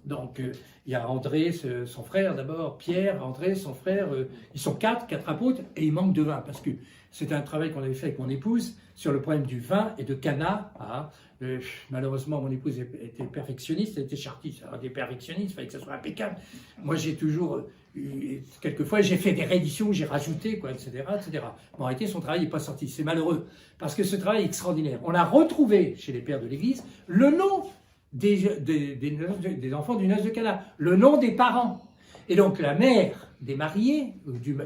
Donc, il y a André, son frère d'abord, Pierre, André, son frère, ils sont quatre apôtres, et il manque de vin, parce que c'est un travail qu'on avait fait avec mon épouse sur le problème du vin et de Cana. Malheureusement, mon épouse était perfectionniste, elle était chartiste, alors des perfectionnistes, il fallait que ça soit impeccable. Moi, j'ai toujours, quelquefois, j'ai fait des rééditions, j'ai rajouté, quoi, etc., etc. Bon, en réalité, son travail n'est pas sorti, c'est malheureux, parce que ce travail est extraordinaire. On a retrouvé, chez les pères de l'Église, le nom des enfants du noce de Cana, le nom des parents. Et donc la mère des mariés,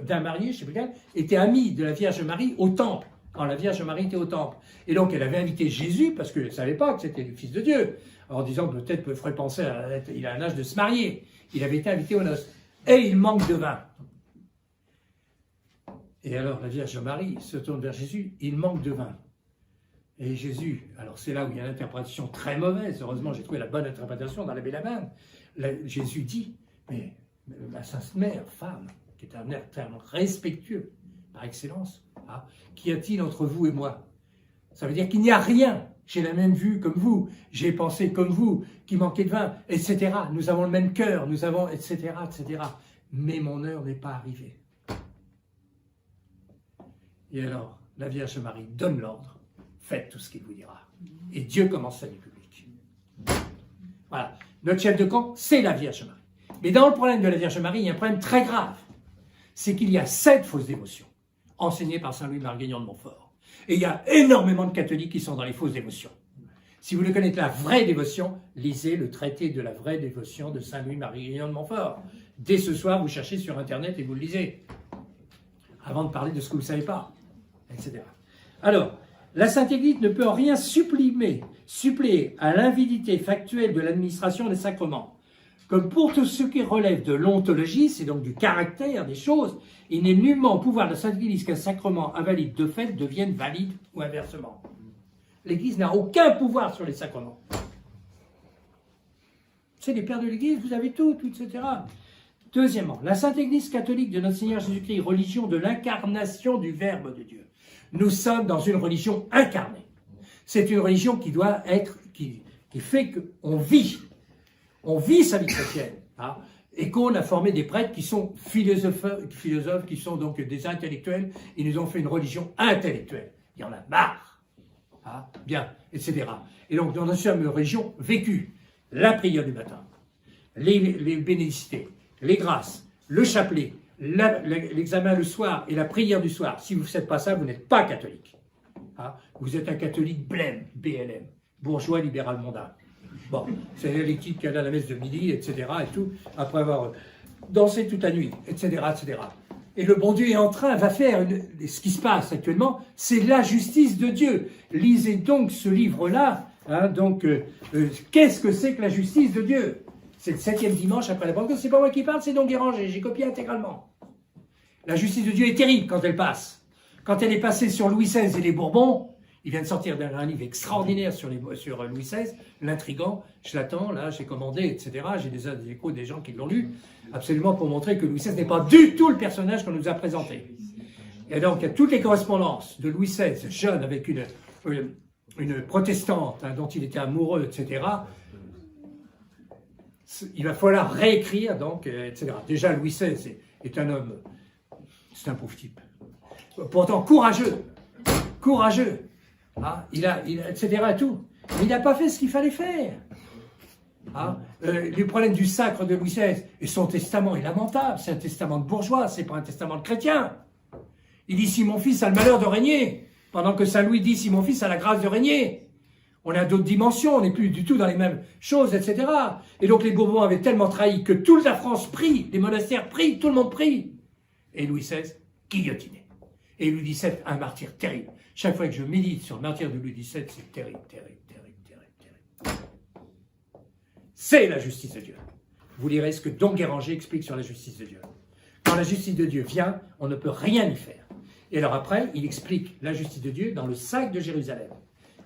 d'un marié, je ne sais plus lequel, était amie de la Vierge Marie au temple, quand la Vierge Marie était au temple. Et donc elle avait invité Jésus, parce qu'elle ne savait pas que c'était le Fils de Dieu, en disant que peut-être me ferait penser, il a un âge de se marier. Il avait été invité aux noces. Et il manque de vin. Et alors la Vierge Marie se tourne vers Jésus, il manque de vin. Et Jésus, alors c'est là où il y a une interprétation très mauvaise, heureusement j'ai trouvé la bonne interprétation dans l'abbé Lamanne. Jésus dit, mais ma sainte mère, femme, qui est un terme respectueux par excellence, qu'y a-t-il entre vous et moi? Ça veut dire qu'il n'y a rien, j'ai la même vue comme vous, j'ai pensé comme vous, qui manquait de vin, etc. Nous avons le même cœur, nous avons, etc., etc. Mais mon heure n'est pas arrivée. Et alors, la Vierge Marie donne l'ordre. Faites tout ce qu'il vous dira. Et Dieu commence sa vie publique. Voilà. Notre chef de camp, c'est la Vierge Marie. Mais dans le problème de la Vierge Marie, il y a un problème très grave. C'est qu'il y a 7 fausses dévotions, enseignées par Saint Louis Marguignon de Montfort. Et il y a énormément de catholiques qui sont dans les fausses dévotions. Si vous voulez connaître la vraie dévotion, lisez le traité de la vraie dévotion de Saint Louis Marguignon de Montfort. Dès ce soir, vous cherchez sur Internet et vous le lisez. Avant de parler de ce que vous ne savez pas, etc. Alors, la Sainte Église ne peut en rien suppléer à l'invalidité factuelle de l'administration des sacrements. Comme pour tout ce qui relève de l'ontologie, c'est donc du caractère des choses, il n'est nullement au pouvoir de la Sainte Église qu'un sacrement invalide de fait devienne valide ou inversement. L'Église n'a aucun pouvoir sur les sacrements. C'est les pères de l'Église, vous avez tout, etc. Deuxièmement, la Sainte Église catholique de notre Seigneur Jésus-Christ, religion de l'incarnation du Verbe de Dieu. Nous sommes dans une religion incarnée. C'est une religion qui doit être, qui fait qu'on vit. On vit sa vie chrétienne. Et qu'on a formé des prêtres qui sont philosophes, qui sont donc des intellectuels. Ils nous ont fait une religion intellectuelle. Il y en a marre. Bien, etc. Et donc, nous sommes une religion vécue. La prière du matin, les bénédicités, les grâces, le chapelet, l'examen le soir et la prière du soir. Si vous ne faites pas ça, vous n'êtes pas catholique. Vous êtes un catholique blême, BLM, bourgeois libéral mondain. Bon, c'est l'équipe qui allait à la messe de midi, etc. et tout, après avoir dansé toute la nuit, etc., etc. Et le bon Dieu est en train, va faire, ce qui se passe actuellement, c'est la justice de Dieu. Lisez donc ce livre-là. Qu'est-ce que c'est que la justice de Dieu? C'est le 7e dimanche après la Pentecôte. C'est pas moi qui parle, c'est Don Guéranger. J'ai copié intégralement. La justice de Dieu est terrible quand elle passe. Quand elle est passée sur Louis XVI et les Bourbons, il vient de sortir un livre extraordinaire sur Louis XVI, l'intrigant. Je l'attends, là, j'ai commandé, etc. J'ai des échos des gens qui l'ont lu, absolument pour montrer que Louis XVI n'est pas du tout le personnage qu'on nous a présenté. Et donc, il y a toutes les correspondances de Louis XVI, jeune, avec une protestante dont il était amoureux, etc. Il va falloir réécrire, donc, etc. Déjà, Louis XVI est un homme, c'est un pauvre type. Pourtant, courageux, etc. Et tout. Mais il n'a pas fait ce qu'il fallait faire. Le problème du sacre de Louis XVI, et son testament est lamentable, c'est un testament de bourgeois, c'est pas un testament de chrétien. Il dit, si mon fils a le malheur de régner, pendant que Saint Louis dit, si mon fils a la grâce de régner. On a d'autres dimensions, on n'est plus du tout dans les mêmes choses, etc. Et donc les Bourbons avaient tellement trahi que toute la France prie, les monastères prient, tout le monde prie. Et Louis XVI, guillotiné. Et Louis XVII, un martyr terrible. Chaque fois que je médite sur le martyr de Louis XVII, c'est terrible, terrible, terrible, terrible, terrible. c'est la justice de Dieu. Vous lirez ce que Don Guéranger explique sur la justice de Dieu. Quand la justice de Dieu vient, on ne peut rien y faire. Et alors après, il explique la justice de Dieu dans le sac de Jérusalem.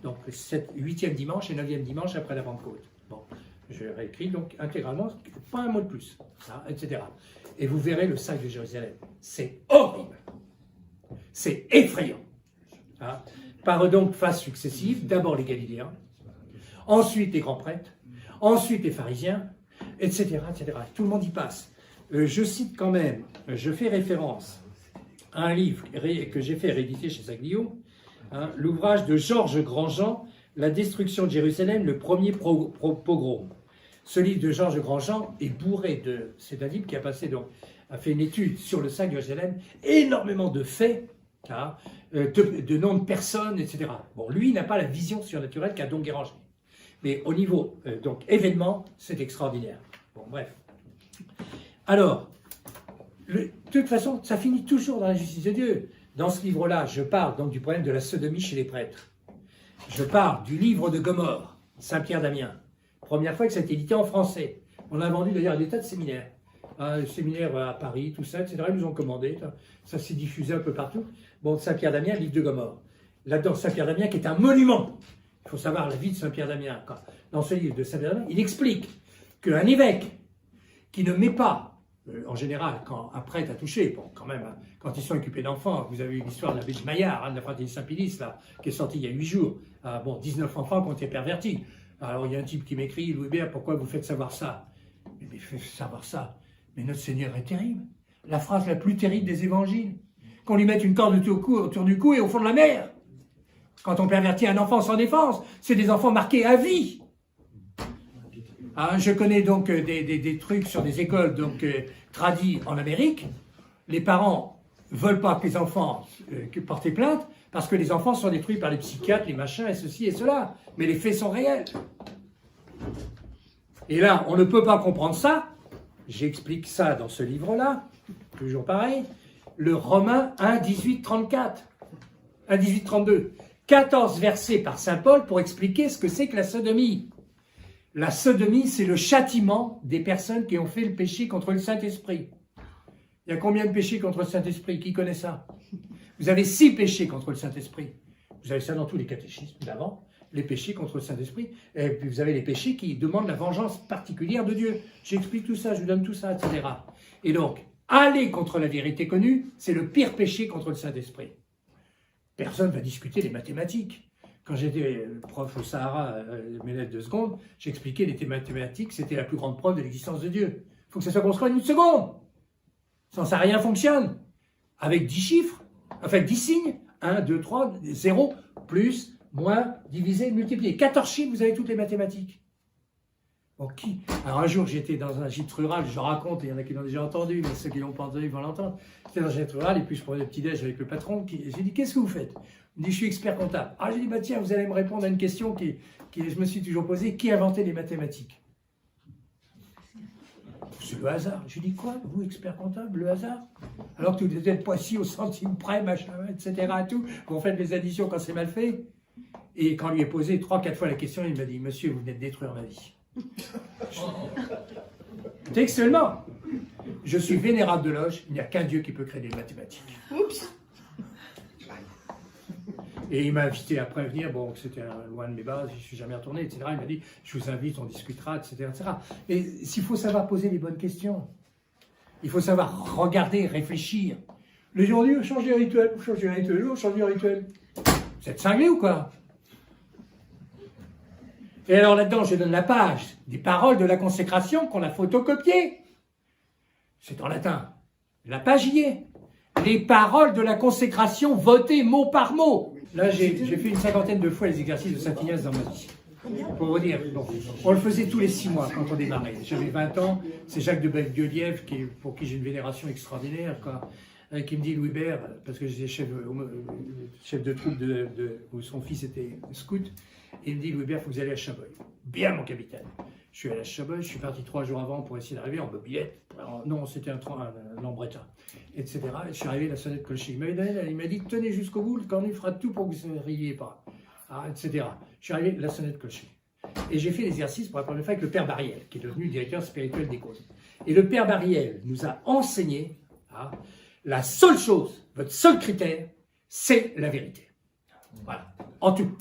Donc, le 8e dimanche et 9e dimanche après la Pentecôte. Bon, je réécris donc intégralement, pas un mot de plus, hein, etc. Et vous verrez le sac de Jérusalem. C'est horrible. C'est effrayant. Hein. Par donc phases successives, d'abord les Galiléens, ensuite les grands prêtres, ensuite les pharisiens, etc., etc. Tout le monde y passe. Je cite quand même, je fais référence à un livre que j'ai fait rééditer chez Saglio, hein, l'ouvrage de Georges Grandjean, La destruction de Jérusalem, le premier pogrom. Ce livre de Georges Grandjean est bourré de... C'est un livre qui a fait une étude sur le sac de Jérusalem, énormément de faits, hein, de noms de personnes, etc. Bon, lui, il n'a pas la vision surnaturelle qu'a Don Guéranger. Mais au niveau, donc, événement, c'est extraordinaire. Bon, bref. Alors, de toute façon, ça finit toujours dans la justice de Dieu. Dans ce livre-là, je parle donc du problème de la sodomie chez les prêtres. Je parle du livre de Gomorrhe, Saint-Pierre d'Amiens. Première fois que ça a été édité en français. On a vendu d'ailleurs des tas de séminaires. Un séminaire à Paris, tout ça, etc. Ils nous ont commandé. Ça s'est diffusé un peu partout. Bon, Saint-Pierre d'Amiens, livre de Gomorrhe. Là-dedans, Saint-Pierre d'Amiens qui est un monument. Il faut savoir la vie de Saint-Pierre d'Amiens. Dans ce livre de Saint-Pierre d'Amiens, il explique qu'un évêque qui ne met pas, en général, quand un prêtre a touché, bon, quand même, hein, quand ils sont occupés d'enfants, vous avez eu l'histoire de l'abbé de Maillard, hein, de la fraternité Saint-Pédis, là, qui est sortie il y a 8 jours. Bon, 19 enfants qui ont été pervertis. Alors, il y a un type qui m'écrit, Louis Hébert, pourquoi vous faites savoir ça? Mais faites savoir ça. Mais notre Seigneur est terrible. La phrase la plus terrible des évangiles. Qu'on lui mette une corde autour du cou et au fond de la mer. Quand on pervertit un enfant sans défense, c'est des enfants marqués à vie. Je connais donc des trucs sur des écoles tradies en Amérique. Les parents ne veulent pas que les enfants portent plainte parce que les enfants sont détruits par les psychiatres, les machins et ceci et cela. Mais les faits sont réels. Et là, on ne peut pas comprendre ça. J'explique ça dans ce livre-là, toujours pareil. Le Romains 1, 18, 34. 1, 18, 32. 14 versets par saint Paul pour expliquer ce que c'est que la sodomie. La sodomie, c'est le châtiment des personnes qui ont fait le péché contre le Saint-Esprit. Il y a combien de péchés contre le Saint-Esprit? Qui connaît ça? Vous avez 6 péchés contre le Saint-Esprit. Vous avez ça dans tous les catéchismes d'avant, les péchés contre le Saint-Esprit. Et puis vous avez les péchés qui demandent la vengeance particulière de Dieu. J'explique tout ça, je vous donne tout ça, etc. Et donc, aller contre la vérité connue, c'est le pire péché contre le Saint-Esprit. Personne ne va discuter les mathématiques. Quand j'étais prof au Sahara, mes lettres de seconde, j'expliquais les mathématiques, c'était la plus grande preuve de l'existence de Dieu. Il faut que ça soit construit en une seconde. Sans ça, rien fonctionne. Avec 10 chiffres, enfin 10 signes, 1, 2, 3, 0, plus, moins, divisé, multiplié. 14 chiffres, vous avez toutes les mathématiques. Bon, qui? Alors un jour, j'étais dans un gîte rural, je raconte, et il y en a qui l'ont déjà entendu, mais ceux qui l'ont pas entendu vont l'entendre. J'étais dans un gîte rural, et puis je prenais le petit-déj avec le patron, j'ai dit, qu'est-ce que vous faites? Il me dit, je suis expert comptable. J'ai dit, bah tiens, vous allez me répondre à une question qui je me suis toujours posée, qui a inventé les mathématiques? C'est le hasard. Je lui dis, quoi, vous, expert comptable, le hasard? Alors que vous n'êtes pas si au centime près, machin, etc. Tout, vous faites les additions quand c'est mal fait. Et quand on lui est posé 3-4 fois la question, il m'a dit, monsieur, vous venez de détruire ma vie. Textuellement, je suis vénérable de loge, il n'y a qu'un Dieu qui peut créer des mathématiques. Oups. Et il m'a invité après à venir, bon, c'était loin de mes bases, je ne suis jamais retourné, etc. Il m'a dit, je vous invite, on discutera, etc. etc. Et s'il faut savoir poser les bonnes questions, il faut savoir regarder, réfléchir. Les gens disent, change les rituels, change les rituels, change les rituels. Vous êtes cinglés ou quoi? Et alors là-dedans, je donne la page des paroles de la consécration qu'on a photocopiées. C'est en latin. La page y est. Les paroles de la consécration votées mot par mot. Là, j'ai fait une 50aine de fois les exercices de Saint-Ignace dans ma vie. Pour vous dire, bon, on le faisait tous les 6 mois quand on démarrait. J'avais 20 ans, c'est Jacques de Belguelièvre, pour qui j'ai une vénération extraordinaire, quoi, qui me dit, Louis Hébert, parce que j'étais chef de troupe où son fils était scout, et il me dit, Louis Hébert, il faut que vous allez à Chabrol. Bien, mon capitaine. Je suis allé à Chabrol, je suis parti 3 jours avant pour essayer d'arriver en mobilette. Non, c'était un lambretin, etc. Et je suis arrivé à la sonnette clocher. Il m'a dit, tenez jusqu'au bout, quand on fera tout pour que vous ne riez pas, etc. Je suis arrivé à la sonnette clocher. et j'ai fait l'exercice pour la première fois avec le Père Bariel, qui est devenu directeur spirituel des causes. Et le Père Bariel nous a enseigné, la seule chose, votre seul critère, c'est la vérité. Voilà, en tout.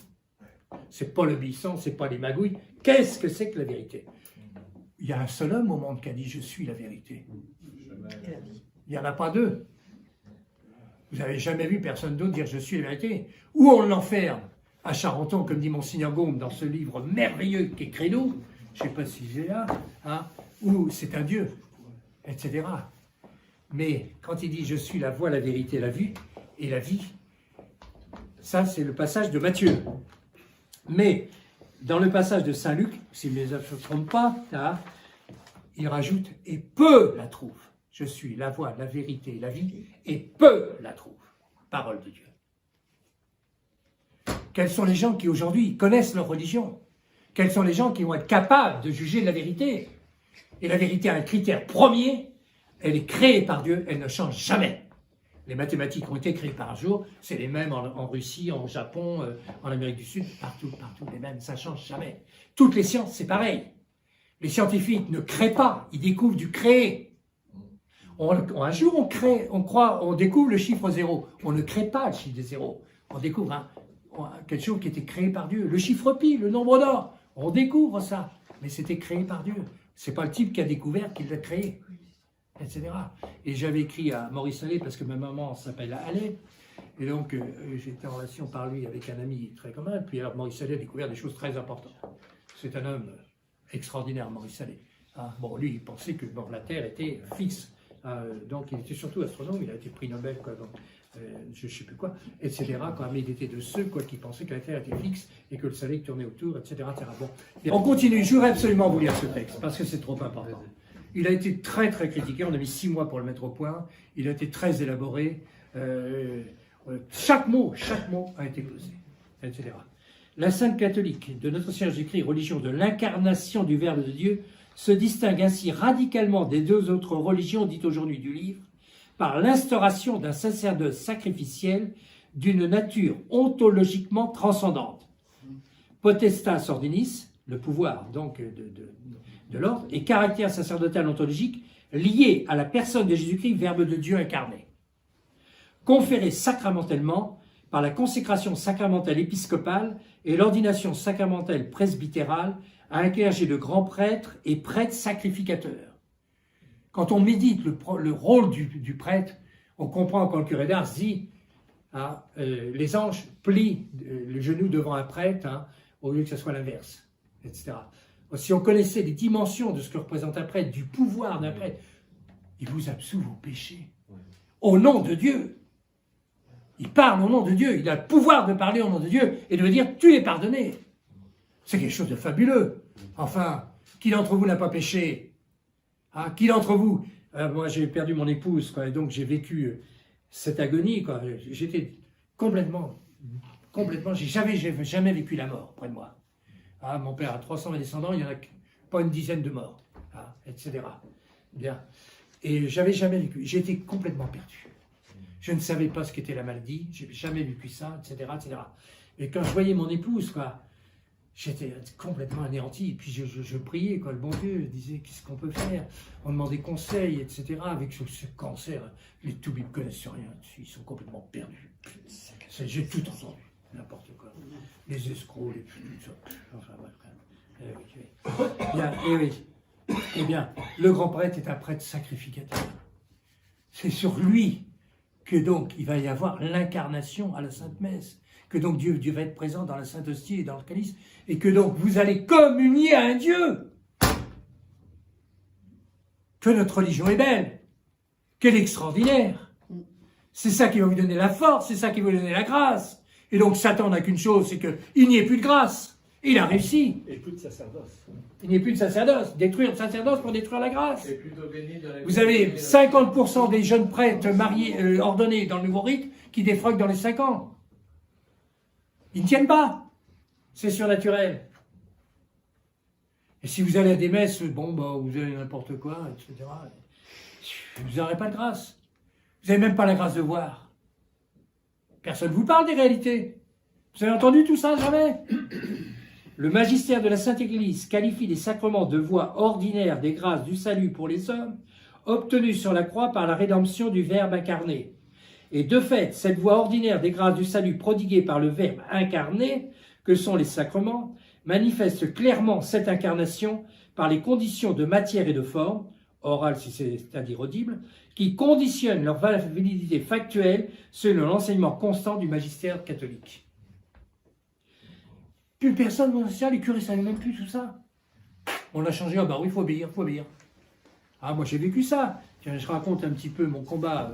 C'est pas l'obéissance, c'est pas les magouilles. Qu'est-ce que c'est que la vérité? Il y a un seul homme au monde qui a dit « je suis la vérité ». Il n'y en a pas deux. Vous n'avez jamais vu personne d'autre dire « je suis la vérité ». Ou on l'enferme à Charenton, comme dit Monseigneur Gaume dans ce livre merveilleux qui est Credo, je ne sais pas si j'ai là, où c'est un Dieu, etc. Mais quand il dit « je suis la voie, la vérité, la vie », et la vie, ça c'est le passage de Matthieu. Mais dans le passage de Saint Luc, si je ne me trompe pas, il rajoute « et peu la trouve ». Je suis la voie, la vérité, la vie, et peu la trouve. Parole de Dieu. Quels sont les gens qui aujourd'hui connaissent leur religion? Quels sont les gens qui vont être capables de juger la vérité? Et la vérité a un critère premier, elle est créée par Dieu, elle ne change jamais. Les mathématiques ont été créées par un jour, c'est les mêmes en Russie, en Japon, en Amérique du Sud, partout les mêmes, ça ne change jamais. Toutes les sciences, c'est pareil. Les scientifiques ne créent pas, ils découvrent du créé. Un jour, on découvre le chiffre 0. On ne crée pas le chiffre de 0. On découvre quelque chose qui était créé par Dieu. Le chiffre pi, le nombre d'or. On découvre ça. Mais c'était créé par Dieu. Ce n'est pas le type qui a découvert qu'il l'a créé, etc. Et j'avais écrit à Maurice Allais, parce que ma maman s'appelle Allais. Et donc, j'étais en relation par lui avec un ami très commun. Puis alors, Maurice Allais a découvert des choses très importantes. C'est un homme extraordinaire, Maurice Allais. Bon, lui, il pensait que la Terre était fixe. Donc il était surtout astronome, il a été prix Nobel, je ne sais plus quoi, etc. Mais il était de ceux qui pensaient que la Terre était fixe et que le Soleil tournait autour, etc. Bon. On continue, je voudrais absolument vous lire ce texte, parce que c'est trop important. Il a été très très critiqué, on a mis 6 mois pour le mettre au point, il a été très élaboré, chaque mot a été posé, etc. La Sainte catholique de notre Seigneur Jésus-Christ, religion de l'incarnation du Verbe de Dieu, se distingue ainsi radicalement des 2 autres religions dites aujourd'hui du livre par l'instauration d'un sacerdoce sacrificiel d'une nature ontologiquement transcendante. Potestas ordinis, le pouvoir donc de l'ordre, et caractère sacerdotal ontologique lié à la personne de Jésus-Christ, Verbe de Dieu incarné. Conféré sacramentellement par la consécration sacramentelle épiscopale et l'ordination sacramentelle presbytérale à un clergé de grands prêtres et prêtres sacrificateurs. Quand on médite le rôle du prêtre, on comprend quand le curé d'Ars dit les anges plient le genou devant un prêtre au lieu que ce soit l'inverse, etc. Si on connaissait les dimensions de ce que représente un prêtre, du pouvoir d'un prêtre, il vous absout vos péchés. Au nom de Dieu. Il parle au nom de Dieu. Il a le pouvoir de parler au nom de Dieu et de dire « tu es pardonné ». C'est quelque chose de fabuleux. Enfin, qui d'entre vous n'a pas péché? Qui d'entre vous moi, j'ai perdu mon épouse, et donc j'ai vécu cette agonie. J'étais complètement, j'ai jamais vécu la mort près de moi. Mon père a 320 descendants, il n'y en a pas une dizaine de morts, etc. Bien. Et j'avais jamais vécu. J'étais complètement perdu. Je ne savais pas ce qu'était la maladie, je n'avais jamais vécu ça, etc., etc. Et quand je voyais mon épouse, j'étais complètement anéanti. Et puis je priais, le bon Dieu, je disais qu'est-ce qu'on peut faire. On demandait conseil, etc. Avec ce cancer, les toubibs ne connaissent rien dessus, ils sont complètement perdus. J'ai tout entendu, n'importe quoi. Les escrocs, tout ça. Enfin, Eh bien, le grand prêtre est un prêtre sacrificateur. C'est sur lui que donc il va y avoir l'incarnation à la Sainte Messe, que donc Dieu va être présent dans la Sainte Hostie et dans le calice, et que donc vous allez communier à un Dieu. Que notre religion est belle, qu'elle est extraordinaire. C'est ça qui va vous donner la force, c'est ça qui va vous donner la grâce. Et donc Satan n'a qu'une chose, c'est qu'il n'y ait plus de grâce. Il a réussi. Et plus de sacerdoce. Il n'y a plus de sacerdoce. Détruire le sacerdoce pour détruire la grâce. Et plutôt béni dans la Vous avez 50% des jeunes prêtres mariés, ordonnés dans le nouveau rite qui défroquent dans les 5 ans. Ils ne tiennent pas. C'est surnaturel. Et si vous allez à des messes, vous allez n'importe quoi, etc. Vous n'aurez pas de grâce. Vous n'avez même pas la grâce de voir. Personne ne vous parle des réalités. Vous avez entendu tout ça, jamais? Le magistère de la Sainte Église qualifie les sacrements de voie ordinaire des grâces du salut pour les hommes, obtenues sur la croix par la rédemption du Verbe incarné. Et de fait, cette voie ordinaire des grâces du salut prodiguée par le Verbe incarné, que sont les sacrements, manifeste clairement cette incarnation par les conditions de matière et de forme, orale si c'est-à-dire audible, qui conditionnent leur validité factuelle selon l'enseignement constant du magistère catholique. Plus personne dans les curés ne savaient même plus tout ça. On a changé, ah bah oui, il faut obéir, il faut obéir. Ah, moi j'ai vécu ça. Tiens, je raconte un petit peu mon combat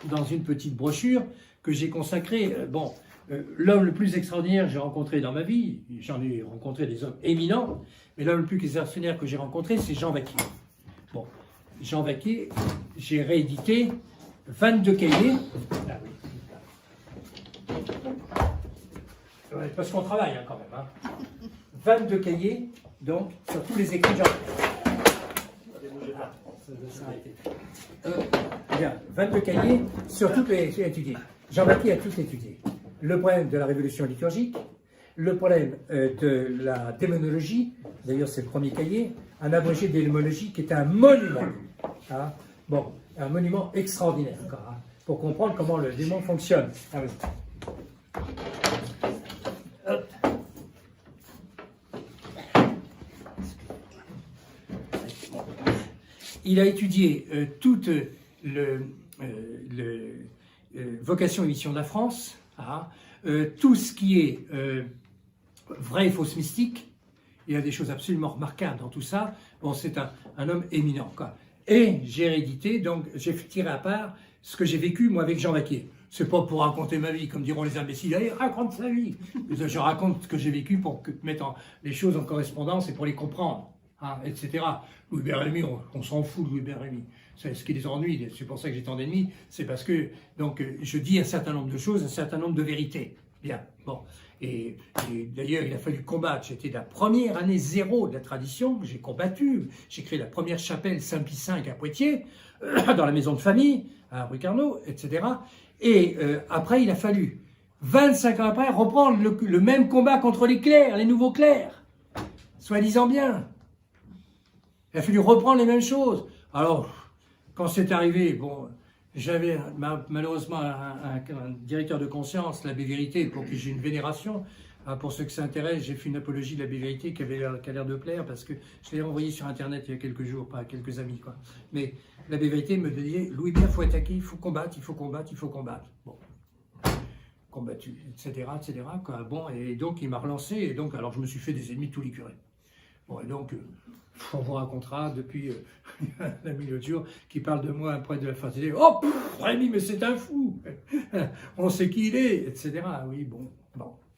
dans une petite brochure que j'ai consacrée. L'homme le plus extraordinaire que j'ai rencontré dans ma vie, j'en ai rencontré des hommes éminents, mais l'homme le plus extraordinaire que j'ai rencontré, c'est Jean Vaquier. Bon, Jean Vaquier, j'ai réédité 22 cahiers. Ah oui. Ouais, parce qu'on travaille quand même. Hein. 22 cahiers, donc, sur tous les écrits de Jean Vaquier. Bien, 22 cahiers sur toutes les étudiés. Jean Vaquier a tout étudié. Le problème de la révolution liturgique, le problème de la démonologie, d'ailleurs c'est le premier cahier, un abrégé de démonologie qui est un monument, hein, bon, un monument extraordinaire encore, hein, pour comprendre comment le démon fonctionne. Ah, oui. Il a étudié toute vocation et mission de la France, hein, tout ce qui est vrai et fausse mystique. Il y a des choses absolument remarquables dans tout ça. Bon, c'est un homme éminent, quoi. Et j'ai réédité, donc j'ai tiré à part ce que j'ai vécu, moi, avec Jean Vaquier. C'est pas pour raconter ma vie, comme diront les imbéciles. Allez, raconte sa vie. Je raconte ce que j'ai vécu pour mettre les choses en correspondance et pour les comprendre, hein, etc. Louis Bérémy, on s'en fout de Louis Bérémy. C'est ce qui les ennuie, c'est pour ça que j'ai tant d'ennemis. C'est parce que donc, je dis un certain nombre de choses, un certain nombre de vérités. Bien, bon. Et d'ailleurs, il a fallu combattre. J'étais de la première année zéro de la tradition, j'ai combattu. J'ai créé la première chapelle Saint-Pie V à Poitiers, dans la maison de famille, à rue Carnot, etc. Et après, il a fallu, 25 ans après, reprendre le même combat contre les clercs, les nouveaux clercs, soi-disant bien. Il a fallu reprendre les mêmes choses. Alors, quand c'est arrivé, bon, j'avais malheureusement un directeur de conscience, l'abbé Vérité, pour qui j'ai une vénération. Pour ceux que ça intéresse, j'ai fait une apologie de l'abbé Vérité qui a l'air de plaire, parce que je l'ai envoyé sur Internet il y a quelques jours, pas quelques amis, quoi. Mais l'abbé Vérité me disait, Louis-Pierre, il faut attaquer, il faut combattre, il faut combattre, il faut combattre. Bon, combattu, etc., quoi. Bon, et donc il m'a relancé, et donc, alors je me suis fait des ennemis de tous les curés. Bon, et donc, on vous racontera depuis l'ami l'autre jour qui parle de moi après de la fatigué. Oh, Rémi, mais c'est un fou. On sait qui il est, etc. Oui, bon,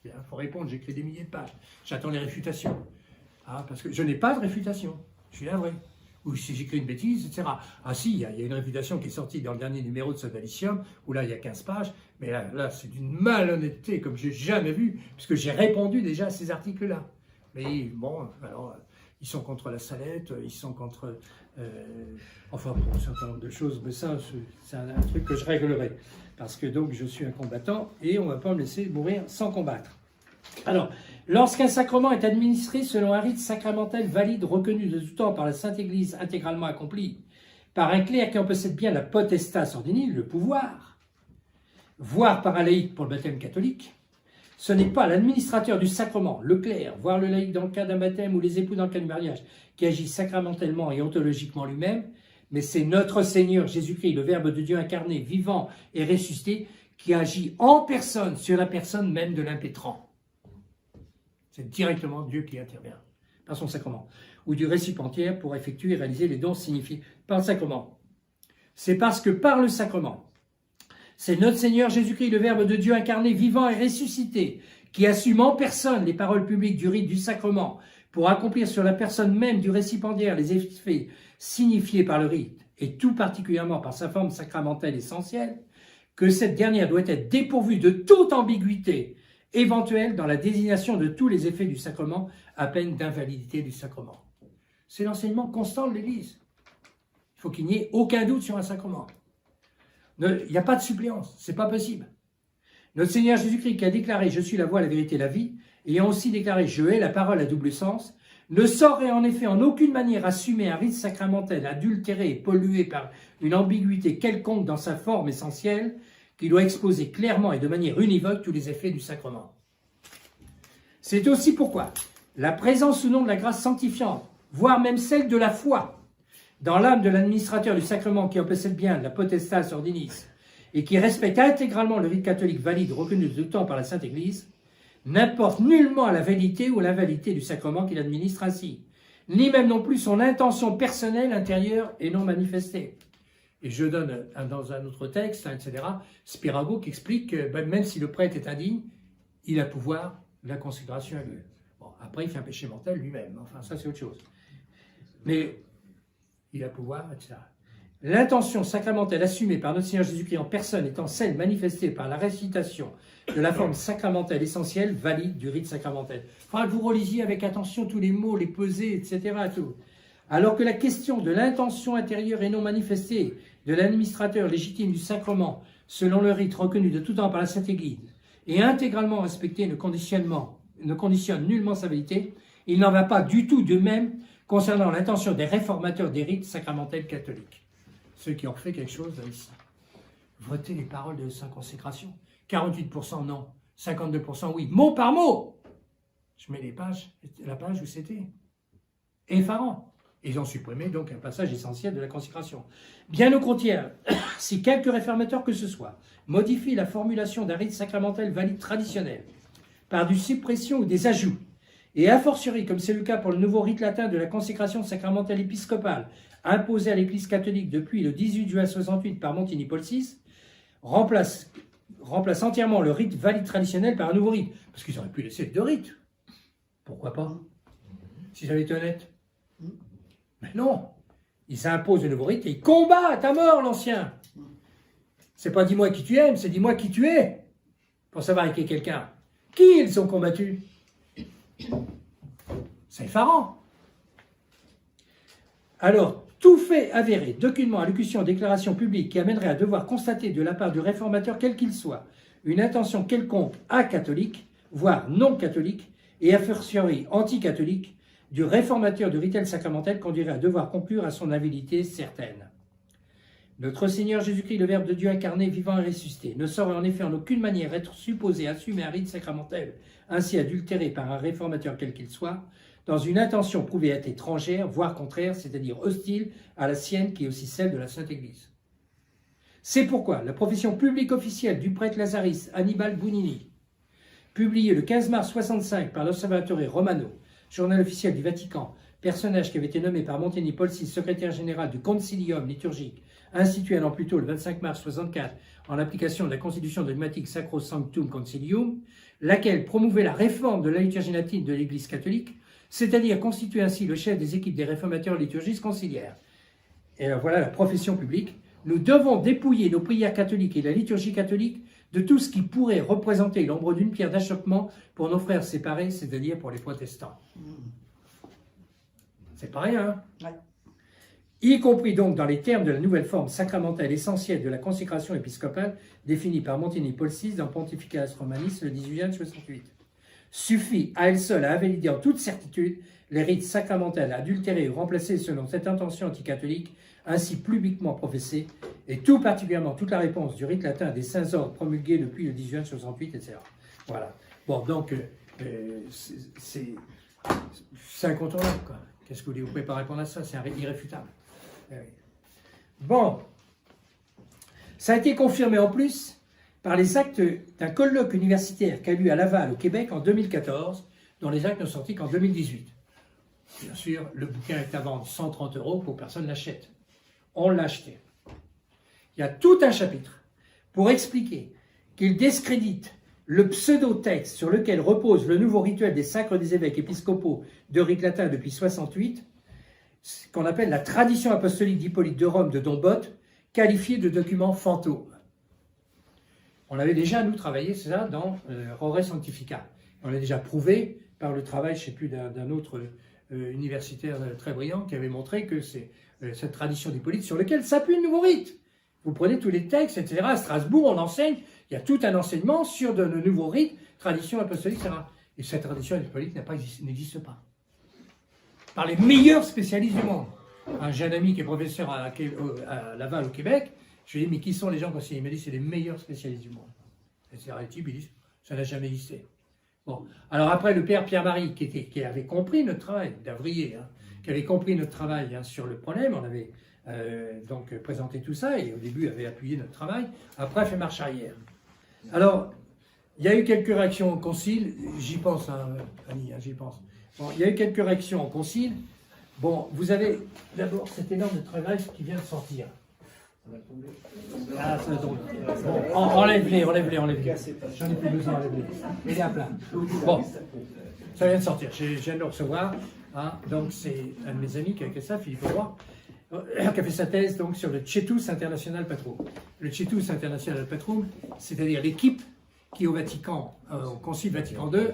il faut répondre, j'écris des milliers de pages. J'attends les réfutations. Ah, parce que je n'ai pas de réfutation. Je suis navré. Ou si j'écris une bêtise, etc. Ah si, il y a une réfutation qui est sortie dans le dernier numéro de Sodalicium, où là, il y a 15 pages. Mais là c'est d'une malhonnêteté comme je n'ai jamais vu, puisque j'ai répondu déjà à ces articles-là. Mais bon, alors... Ils sont contre la salette, ils sont contre... enfin, pour un certain nombre de choses, mais ça, c'est un truc que je réglerai. Parce que donc, je suis un combattant et on ne va pas me laisser mourir sans combattre. Alors, lorsqu'un sacrement est administré selon un rite sacramentel valide, reconnu de tout temps par la Sainte Église, intégralement accompli, par un clerc qui en possède bien la potestas ordini, le pouvoir, voire par un laïc pour le baptême catholique, ce n'est pas l'administrateur du sacrement, le clerc, voire le laïc dans le cas d'un baptême ou les époux dans le cas du mariage, qui agit sacramentellement et ontologiquement lui-même, mais c'est notre Seigneur Jésus-Christ, le Verbe de Dieu incarné, vivant et ressuscité, qui agit en personne sur la personne même de l'impétrant. C'est directement Dieu qui intervient par son sacrement, ou du récipiendaire pour effectuer et réaliser les dons signifiés par le sacrement. C'est parce que par le sacrement, c'est notre Seigneur Jésus-Christ, le Verbe de Dieu incarné, vivant et ressuscité, qui assume en personne les paroles publiques du rite du sacrement pour accomplir sur la personne même du récipiendaire les effets signifiés par le rite, et tout particulièrement par sa forme sacramentelle essentielle, que cette dernière doit être dépourvue de toute ambiguïté éventuelle dans la désignation de tous les effets du sacrement, à peine d'invalidité du sacrement. C'est l'enseignement constant de l'Église. Il faut qu'il n'y ait aucun doute sur un sacrement. Il n'y a pas de suppléance, c'est pas possible. Notre Seigneur Jésus-Christ qui a déclaré « Je suis la voie, la vérité, la vie », ayant aussi déclaré « Je hais la parole à double sens », ne saurait en effet en aucune manière assumer un rite sacramentel adultéré et pollué par une ambiguïté quelconque dans sa forme essentielle, qui doit exposer clairement et de manière univoque tous les effets du sacrement. C'est aussi pourquoi la présence ou non de la grâce sanctifiante, voire même celle de la foi, dans l'âme de l'administrateur du sacrement qui en possède bien la potestas ordinis et qui respecte intégralement le rite catholique valide reconnu de tout temps par la Sainte Église, n'importe nullement à la validité ou l'invalidité du sacrement qu'il administre ainsi, ni même non plus son intention personnelle intérieure et non manifestée. Et je donne dans un autre texte, etc., Spirago qui explique que même si le prêtre est indigne, il a pouvoir de la consécration à lui. Bon, après, il fait un péché mortel lui-même, enfin ça c'est autre chose. Mais il a pouvoir, etc. L'intention sacramentelle assumée par notre Seigneur Jésus-Christ en personne étant celle manifestée par la récitation de la forme sacramentelle essentielle valide du rite sacramentel. Il faudra que vous relisiez avec attention tous les mots, les pesées, etc. Tout. Alors que la question de l'intention intérieure et non manifestée de l'administrateur légitime du sacrement, selon le rite reconnu de tout temps par la Sainte Église, et intégralement respecté ne conditionne nullement sa validité, il n'en va pas du tout de même concernant l'intention des réformateurs des rites sacramentels catholiques. Ceux qui ont fait quelque chose ici. Votez les paroles de Sainte Consécration. 48% non, 52% oui, mot par mot. Je mets la page où c'était. Effarant. Ils ont supprimé donc un passage essentiel de la consécration. Bien au contraire, si quelques réformateurs que ce soit modifient la formulation d'un rite sacramentel valide traditionnel par du suppression ou des ajouts, et a fortiori, comme c'est le cas pour le nouveau rite latin de la consécration sacramentelle épiscopale imposé à l'Église catholique depuis le 18 juin 68 par Montigny Paul VI, remplace entièrement le rite valide traditionnel par un nouveau rite. Parce qu'ils auraient pu laisser deux rites. Pourquoi pas? S'ils avaient été honnêtes. Mais non, ils imposent un nouveau rite et ils combattent à mort l'ancien. C'est pas dis-moi qui tu aimes, c'est dis-moi qui tu es. Pour savoir qui est quelqu'un. Qui ils ont combattu? C'est effarant. Alors, tout fait avéré, document, allocution, déclaration publique qui amènerait à devoir constater de la part du réformateur quel qu'il soit une intention quelconque acatholique, voire non catholique, et a fortiori anti-catholique, du réformateur du rituel sacramentel conduirait à devoir conclure à son avidité certaine. Notre Seigneur Jésus-Christ, le Verbe de Dieu incarné, vivant et ressuscité, ne saurait en effet en aucune manière être supposé assumer un rite sacramentel ainsi adultéré par un réformateur quel qu'il soit, dans une intention prouvée être étrangère, voire contraire, c'est-à-dire hostile à la sienne qui est aussi celle de la Sainte Église. C'est pourquoi la profession publique officielle du prêtre lazariste Annibale Bugnini, publiée le 15 mars 65 par l'Osservatore Romano, journal officiel du Vatican, personnage qui avait été nommé par Montigny Paul VI, secrétaire général du Concilium liturgique, institué un an plus tôt, le 25 mars 64, en application de la constitution dogmatique Sacro Sanctum Concilium, laquelle promouvait la réforme de la liturgie latine de l'Église catholique, c'est-à-dire constituer ainsi le chef des équipes des réformateurs liturgistes conciliaires. Et alors voilà la profession publique. Nous devons dépouiller nos prières catholiques et la liturgie catholique de tout ce qui pourrait représenter l'ombre d'une pierre d'achoppement pour nos frères séparés, c'est-à-dire pour les protestants. C'est pas rien, hein? Ouais. Y compris donc dans les termes de la nouvelle forme sacramentelle essentielle de la consécration épiscopale définie par Montigny Paul VI dans Pontificalis Romanis le 18 juin 68. Suffit à elle seule à invalider en toute certitude les rites sacramentels adultérés ou remplacés selon cette intention anticatholique ainsi publiquement professée, et tout particulièrement toute la réponse du rite latin des saints ordres promulgués depuis le 18 juin 68, etc. Voilà. Bon, donc, c'est incontournable, quoi. Qu'est-ce que vous voulez? Vous ne pouvez pas répondre à ça, c'est irréfutable. Bon. Ça a été confirmé en plus par les actes d'un colloque universitaire qu'a eu à Laval, au Québec, en 2014, dont les actes n'ont sorti qu'en 2018. Bien sûr, le bouquin est à vendre 130 € pour que personne ne l'achète. On l'a acheté. Il y a tout un chapitre pour expliquer qu'il discrédite le pseudo-texte sur lequel repose le nouveau rituel des sacres des évêques épiscopaux de rite latin depuis 68, qu'on appelle la tradition apostolique d'Hippolyte de Rome de Dombotte, qualifié de document fantôme. On avait déjà, nous, travaillé ça dans Rore Sanctifica. On l'a déjà prouvé par le travail, je ne sais plus, d'un autre universitaire très brillant qui avait montré que c'est cette tradition d'Hippolyte sur laquelle s'appuie le nouveau rite. Vous prenez tous les textes, etc. À Strasbourg, on enseigne, il y a tout un enseignement sur de nouveaux rites, tradition apostolique, etc. Et cette tradition apostolique n'existe pas. Par les meilleurs spécialistes du monde. J'ai un ami qui est professeur à Laval, au Québec. Je lui ai dit, mais qui sont les gens conseillés? Il m'a dit, c'est les meilleurs spécialistes du monde. Et c'est les types, ils disent, ça n'a jamais existé. Bon. Alors après, le père Pierre-Marie, qui avait compris notre travail, d'Avrier, qui avait compris notre travail sur le problème, on avait donc présenté tout ça, et au début avait appuyé notre travail, après fait marche arrière. Alors, il y a eu quelques réactions au concile, j'y pense, Annie, j'y pense. Bon, il y a eu quelques réactions au concile. Bon, vous avez d'abord cet énorme travail qui vient de sortir. Ah, ça va tomber. Bon, enlève-les. J'en ai plus besoin, enlève-les. Mets-les à plat. Bon, ça vient de sortir, je viens de le recevoir. Donc, c'est un de mes amis qui a fait ça, Philippe Roy, qui a fait sa thèse donc, sur le Cetus International Patrum. Le Cetus International Patrum, c'est-à-dire l'équipe qui, au Vatican, au Concile Vatican II,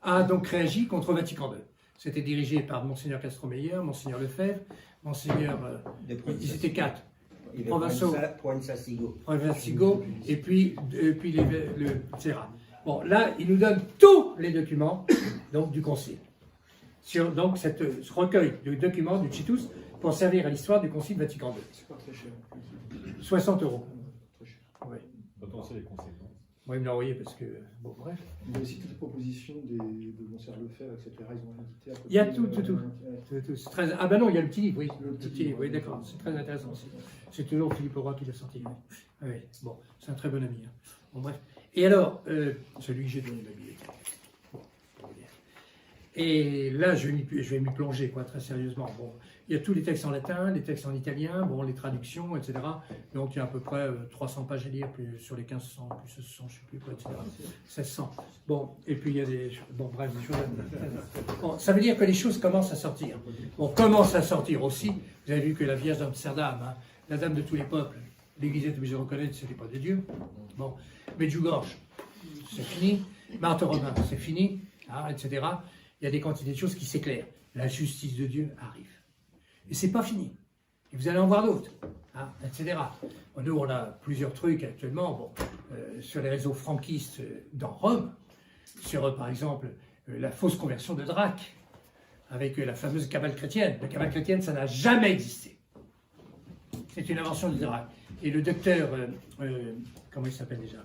a donc réagi contre Vatican II. C'était dirigé par Monseigneur Castromeyer, Monseigneur Lefebvre, Monseigneur... ils étaient 4. Provençaux, et puis etc. Bon, là, il nous donne tous les documents donc, du Concile. Sur donc, ce recueil de documents du Cetus pour servir à l'histoire du Concile Vatican II. C'est pas très cher. 60 €. Très cher. Oui. Quand on sait les conséquences. Moi, il me l'a envoyé parce que, bon, bref. Il y a aussi toutes les propositions de Monseigneur Lefebvre, etc. Ils ont édité à peu Il y a près, tout. C'est très... Ah ben non, il y a le petit livre, oui. Le Le petit petit livre, oui, livre, d'accord. C'est très intéressant aussi. C'est toujours Philippe Roy qui l'a sorti. Oui. Ah oui. Bon, c'est un très bon ami. Bon, bref. Et alors, celui que j'ai donné ma bibliothèque. Bon, pour vous dire. Et là, je vais m'y plonger, quoi, très sérieusement. Bon, il y a tous les textes en latin, les textes en italien, bon, les traductions, etc. Donc, il y a à peu près 300 pages à lire, plus sur les 1500, plus 1600, je ne sais plus quoi, etc. 1600. Bon, et puis il y a des... Bon, bref, des choses... Bon, ça veut dire que les choses commencent à sortir. On commence à sortir aussi. Vous avez vu que la Vierge d'Amsterdam, la dame de tous les peuples, l'Église est obligée de reconnaître que ce n'est pas de Dieu. Bon, Medjugorje, c'est fini. Marthe Robin, c'est fini, etc. Il y a des quantités de choses qui s'éclairent. La justice de Dieu arrive. Et c'est pas fini. Et vous allez en voir d'autres, etc. Nous, on a plusieurs trucs actuellement, bon, sur les réseaux franquistes dans Rome, sur, par exemple, la fausse conversion de Drac, avec la fameuse cabale chrétienne. La cabale chrétienne, ça n'a jamais existé. C'est une invention de Drac. Et le docteur, comment il s'appelle déjà,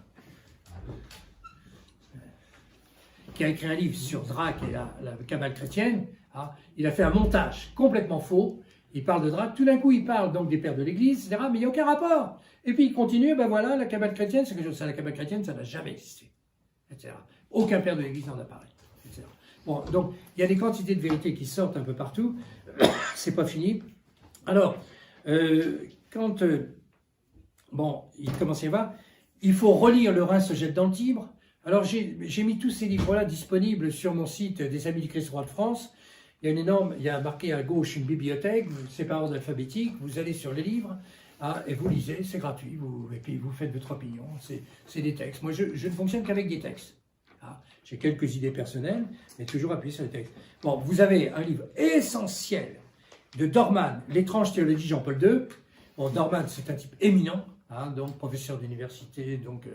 qui a écrit un livre sur Drac et la cabale chrétienne, il a fait un montage complètement faux. Il parle de Drac, tout d'un coup il parle donc des pères de l'Église, etc., mais il n'y a aucun rapport. Et puis il continue, ben voilà, la cabale chrétienne, c'est quelque chose, la cabale chrétienne, ça n'a jamais existé, etc. Aucun père de l'Église n'en a parlé, etc. Bon, donc il y a des quantités de vérités qui sortent un peu partout, c'est pas fini. Alors, quand, bon, il commence à y avoir, il faut relire Le Rhin se jette dans le Tibre. Alors j'ai mis tous ces livres-là disponibles sur mon site des Amis du Christ Roi de France. Il y a marqué à gauche une bibliothèque, c'est par ordre alphabétique, vous allez sur les livres, et vous lisez, c'est gratuit, et puis vous faites votre opinion, c'est des textes. Moi, je ne fonctionne qu'avec des textes. J'ai quelques idées personnelles, mais toujours appuyé sur les textes. Bon, vous avez un livre essentiel de Dorman, L'étrange théologie Jean-Paul II. Bon, Dorman, c'est un type éminent, donc professeur d'université, donc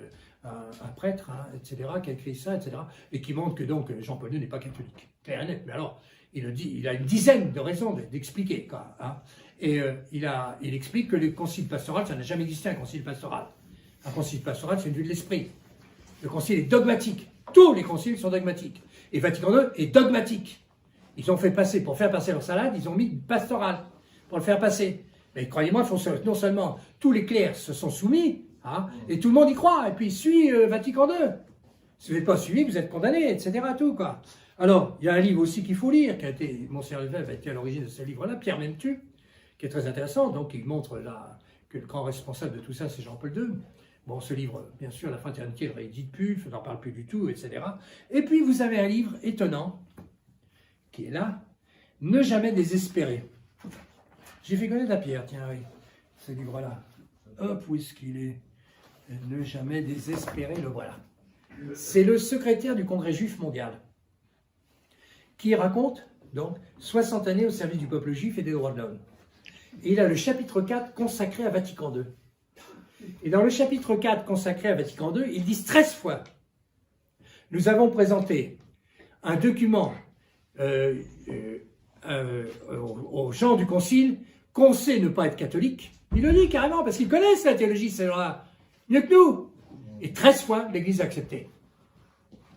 un prêtre, etc., qui a écrit ça, etc., et qui montre que donc Jean-Paul II n'est pas catholique. Clair et net, mais alors... Il le dit, il a une dizaine de raisons d'expliquer. Et il explique que le concile pastoral, ça n'a jamais existé un concile pastoral. Un concile pastoral, c'est une vue de l'esprit. Le concile est dogmatique. Tous les conciles sont dogmatiques. Et Vatican II est dogmatique. Ils ont fait passer, pour faire passer leur salade, ils ont mis pastoral pour le faire passer. Mais croyez-moi, non seulement tous les clercs se sont soumis, et tout le monde y croit, et puis suit Vatican II. Si vous n'êtes pas suivi, vous êtes condamné, etc. Tout, quoi. Alors, il y a un livre aussi qu'il faut lire, qui a été, Monseigneur Lefebvre a été à l'origine de ce livre-là, Pierre Mentu, qui est très intéressant, donc il montre là que le grand responsable de tout ça, c'est Jean-Paul II. Bon, ce livre, bien sûr, La fraternité ne le réédite plus, on n'en parle plus du tout, etc. Et puis, vous avez un livre étonnant, qui est là, Ne jamais désespérer. J'ai fait connaître à Pierre, tiens, oui, ce livre-là. Hop, où est-ce qu'il est? Ne jamais désespérer, le voilà. C'est le secrétaire du Congrès juif mondial, qui raconte, donc, 60 années au service du peuple juif et des droits de l'homme. Et il a le chapitre 4 consacré à Vatican II. Et dans le chapitre 4 consacré à Vatican II, ils disent 13 fois, nous avons présenté un document aux gens du Concile qu'on sait ne pas être catholique. Il le dit carrément, parce qu'ils connaissent la théologie, ces gens-là, mieux que nous. Et 13 fois, l'Église a accepté.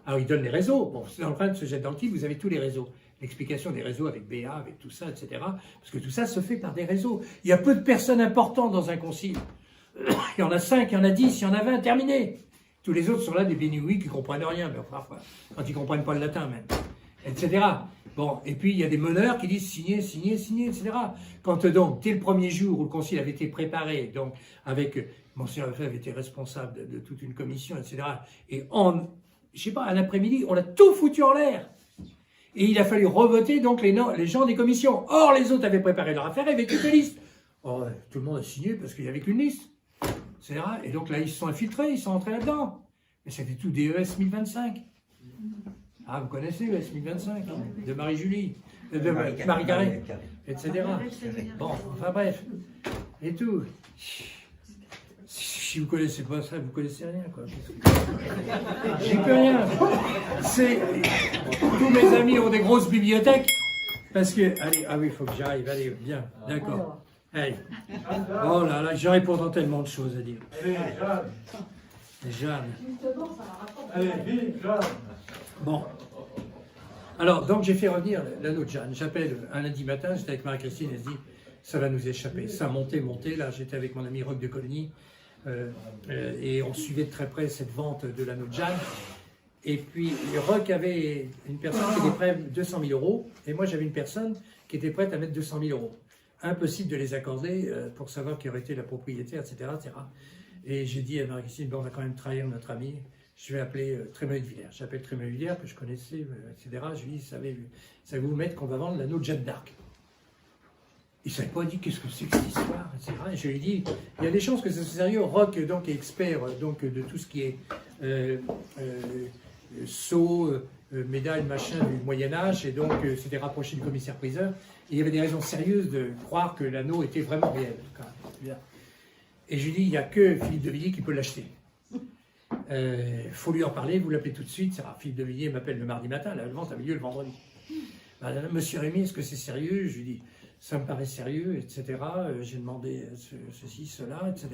Alors, il donne les réseaux. Bon, c'est dans le train de se jeter dans le titre, vous avez tous les réseaux. L'explication des réseaux avec BA, avec tout ça, etc. Parce que tout ça se fait par des réseaux. Il y a peu de personnes importantes dans un concile. Il y en a 5, il y en a 10, il y en a 20, terminé. Tous les autres sont là des bénouis qui ne comprennent rien, mais parfois, quand ils ne comprennent pas le latin même, etc. Bon, et puis il y a des meneurs qui disent signer, signer, signer, etc. Quand donc, dès le premier jour où le concile avait été préparé, donc avec Monseigneur Lefebvre avait été responsable de toute une commission, etc. Et je sais pas, un après-midi, on a tout foutu en l'air. Et il a fallu revoter donc les gens des commissions. Or, les autres avaient préparé leur affaire avec une liste. Oh, tout le monde a signé parce qu'il n'y avait qu'une liste. Etc. Et donc là, ils se sont infiltrés, ils sont entrés là-dedans. Mais c'était tout des ES 1025. Ah, vous connaissez ES 1025, hein, de Marie-Julie, de Marie-Carré, etc. Bon, enfin bref, et tout. Si vous ne connaissez pas ça, vous ne connaissez rien, quoi. J'y peux rien. Tous mes amis ont des grosses bibliothèques, parce que... Allez, ah oui, il faut que j'arrive, allez, bien, d'accord. Allez. Oh là là, j'aurais pourtant tellement de choses à dire. Allez, Jeanne. Jeanne. Allez, vite, Jeanne. Bon. Alors, donc j'ai fait revenir l'anneau de Jeanne. J'appelle un lundi matin, j'étais avec Marie-Christine, elle se dit, ça va nous échapper. Ça montait, là, j'étais avec mon ami Roch de Coligny, et on suivait de très près cette vente de l'anneau de Jeanne. Et puis, Roch avait une personne qui était prête à 200 000 euros, et moi j'avais une personne qui était prête à mettre 200 000 euros. Impossible de les accorder pour savoir qui aurait été la propriétaire, etc. etc. Et j'ai dit à Marie-Christine, bon, on va quand même trahir notre ami, je vais appeler Trémolet de Villers. J'appelle Trémolet de Villers, que je connaissais, etc. Je lui dis, savez-vous mettre qu'on va vendre l'anneau de Jeanne d'Arc? Il ne savait pas dit qu'est-ce que c'est que cette histoire, etc. Et je lui ai dit, il y a des chances que ce soit sérieux. Roch donc, est expert donc, de tout ce qui est sceaux, médailles, machin du Moyen-Âge, et donc s'était rapproché du commissaire-priseur. Et il y avait des raisons sérieuses de croire que l'anneau était vraiment réel. Quand même. Et je lui dis, il n'y a que Philippe de Villiers qui peut l'acheter. Il faut lui en parler, vous l'appelez tout de suite. Philippe de Villiers m'appelle le mardi matin, la vente a eu lieu le vendredi. Monsieur Rémy, est-ce que c'est sérieux? Je lui dis, ça me paraît sérieux, etc. J'ai demandé ceci, cela, etc.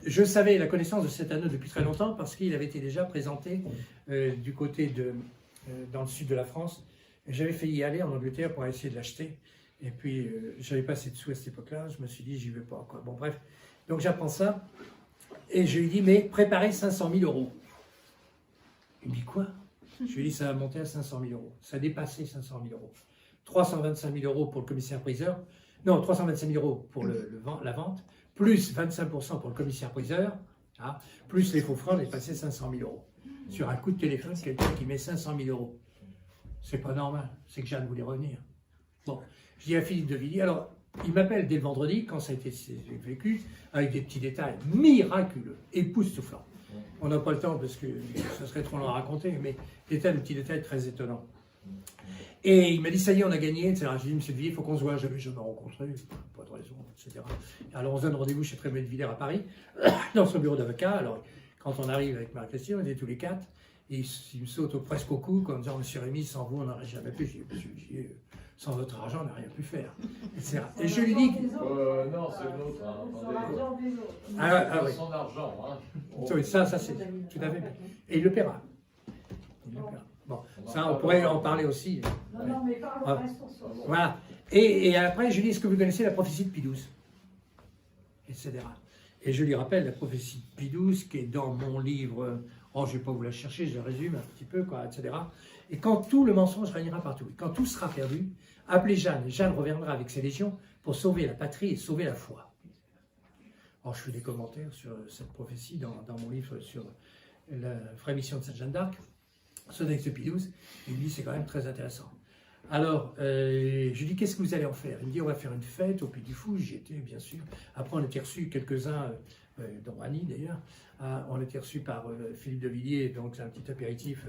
Je savais la connaissance de cet anneau depuis très longtemps parce qu'il avait été déjà présenté du côté dans le sud de la France. J'avais failli y aller en Angleterre pour essayer de l'acheter. Et puis, j'avais pas assez de sous à cette époque-là. Je me suis dit, j'y vais pas, quoi. Bon, bref. Donc, j'apprends ça. Et je lui dis, mais préparez 500 000 euros. Il me dit, quoi? Je lui dis, ça va monter à 500 000 euros. Ça a dépassé 500 000 euros. 325 000 euros pour le commissaire-priseur. Non, 325 000 euros pour la vente. Plus 25% pour le commissaire-priseur. Hein, plus les faux francs, on est passé 500 000 euros. Sur un coup de téléphone, quelqu'un qui met 500 000 euros. C'est pas normal. C'est que Jeanne voulait revenir. Bon, je dis à Philippe de Villiers, alors, il m'appelle dès le vendredi, quand ça a été vécu, avec des petits détails miraculeux, époustouflants. On n'a pas le temps parce que ça serait trop long à raconter, mais des petits détails très étonnants. Et il m'a dit, ça y est, on a gagné, etc. J'ai dit, monsieur de Villiers, il faut qu'on se voit, j'avais jamais rencontré, pas de raison, etc. Alors on se donne rendez-vous chez Trémolet de Villers à Paris, dans son bureau d'avocat. Alors, quand on arrive avec Marie-Christine, on est tous les quatre, et il me saute presque au cou, en disant, monsieur Rémy, sans vous, on n'aurait jamais pu. J'ai dit, monsieur Villiers, sans votre argent, on n'a rien pu faire, etc. Et je lui dis... non, c'est le nôtre, hein, Ah oui. Son argent, hein. Oui, ça c'est tout à fait. Et il le paiera. Il le paiera. Bon, ça, on pourrait en parler aussi. Non, mais parle, restons sur ça. Voilà. Et après, je lui dis, est-ce que vous connaissez la prophétie de Pie XII, etc. Et je lui rappelle la prophétie de Pie XII, qui est dans mon livre, je ne vais pas vous la chercher, je la résume un petit peu, quoi, etc. Et quand tout le mensonge régnera partout, quand tout sera perdu, appelez Jeanne, et Jeanne reviendra avec ses légions pour sauver la patrie et sauver la foi. Alors, je fais des commentaires sur cette prophétie dans mon livre sur la vraie mission de Sainte Jeanne d'Arc, ce texte de Pie XII. Il me dit, c'est quand même très intéressant. Alors, je lui dis, qu'est-ce que vous allez en faire? Il me dit, on va faire une fête au Puy du Fou. J'y étais, bien sûr. Après, on a été reçus quelques-uns, dont Annie d'ailleurs, on a été reçus par Philippe de Villiers, donc c'est un petit apéritif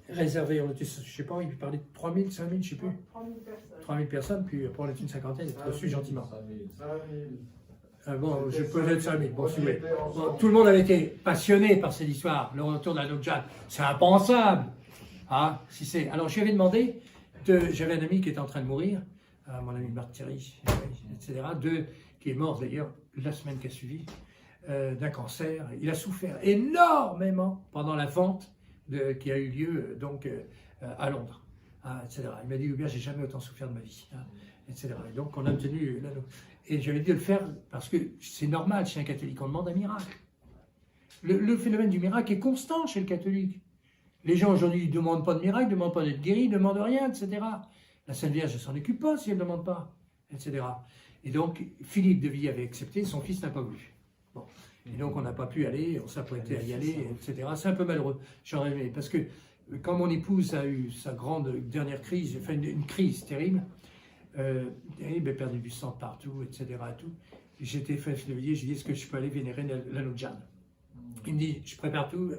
réservé. On était, je ne sais pas, il parlait de 3 000, 5 000, je ne sais plus. 3 000 personnes, puis après on était une cinquantaine, on a été reçus gentiment. 5 000. Bon, je peux être ça, mais bon, si vous voulez. Bon, tout le monde avait été passionné par cette histoire, le retour de la Nojad. C'est impensable. Ah, si c'est. Alors, je lui avais demandé, j'avais un ami qui était en train de mourir, mon ami Marc Thierry, etc., qui est mort d'ailleurs la semaine qui a suivi, d'un cancer. Il a souffert énormément pendant la vente qui a eu lieu donc à Londres, etc. Il m'a dit, Hubert, j'ai jamais autant souffert de ma vie, etc. Et donc, on a obtenu l'anneau. Et j'avais dit de le faire parce que c'est normal chez un catholique, on demande un miracle. Le phénomène du miracle est constant chez le catholique. Les gens aujourd'hui ne demandent pas de miracle, ne demandent pas d'être guéris, ne demandent rien, etc. La Sainte Vierge ne s'en occupe pas si elle ne demande pas, etc. Et donc, Philippe de Villiers avait accepté, son fils n'a pas voulu. Bon. Et donc, on n'a pas pu aller, on s'apprêtait à y aller, etc. C'est un peu malheureux, j'aurais aimé, parce que quand mon épouse a eu sa grande dernière crise, enfin une crise terrible, elle a perdu du sang partout, etc. J'étais fils de Villiers, j'ai dit, est-ce que je peux aller vénérer la Nojad? Il me dit, je prépare tout,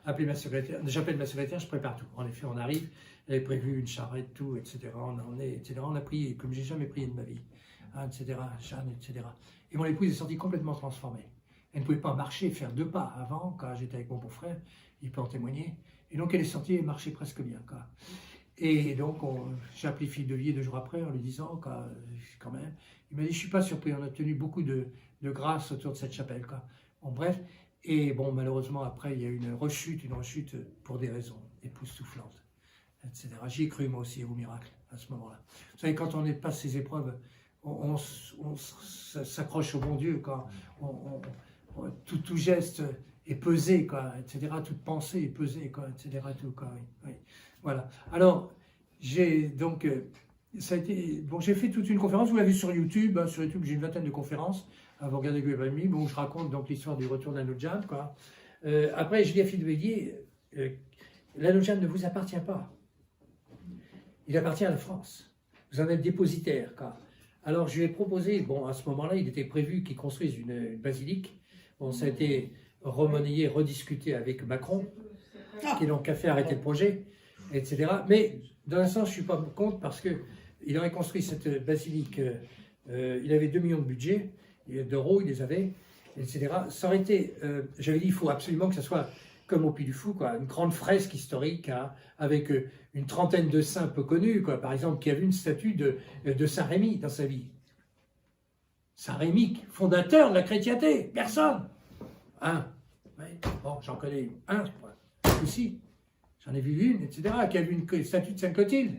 appelez ma secrétaire, j'appelle ma secrétaire, je prépare tout. En effet, on arrive, elle avait prévu une charrette, tout, etc. On en est, etc. On a prié, comme j'ai jamais prié de ma vie, etc. Jeanne, etc. Et mon épouse est sortie complètement transformée. Elle ne pouvait pas marcher, faire 2 pas avant, quand j'étais avec mon beau-frère, il peut en témoigner. Et donc elle est sortie et marchait presque bien, quoi. Et donc j'ai appelé Philippe de Villiers 2 jours après en lui disant, quand même, il m'a dit, je suis pas surpris, on a obtenu beaucoup de grâce autour de cette chapelle, quoi. Bon, bref. Et bon, malheureusement, après, il y a eu une rechute pour des raisons époustouflantes, etc. J'y ai cru, moi aussi, au miracle, à ce moment-là. Vous savez, quand on passe ces épreuves, on s'accroche au bon Dieu, quoi. Tout geste est pesé, quoi, etc. Toute pensée est pesée, quoi, etc. Tout, quoi, oui. Voilà. Alors, j'ai donc... ça a été, bon, j'ai fait toute une conférence, vous l'avez vu sur YouTube, sur YouTube j'ai une vingtaine de conférences, vous regardez Guévami, bon, je raconte donc l'histoire du retour de la Nojad, quoi. Après, je dis à Philippe de Villiers, la Nojad ne vous appartient pas, il appartient à la France, vous en êtes dépositaire, quoi. Alors je lui ai proposé, bon, à ce moment-là, il était prévu qu'il construise une basilique, bon, ça a été remanié, rediscuté avec Macron, qui donc a fait arrêter le projet, etc. Mais dans un sens, je ne suis pas contre parce qu'il aurait construit cette basilique, il avait 2 millions de budget, d'euros, il les avait, etc. Ça aurait été, j'avais dit, il faut absolument que ça soit comme au Puy du Fou, quoi, une grande fresque historique, avec une trentaine de saints peu connus, quoi, par exemple, qui a vu une statue de Saint Rémy dans sa vie. Saint Rémy, fondateur de la chrétienté, personne. Ouais, bon, j'en connais un, aussi. J'en ai vu une, etc., qui a vu une statue de Sainte Clotilde.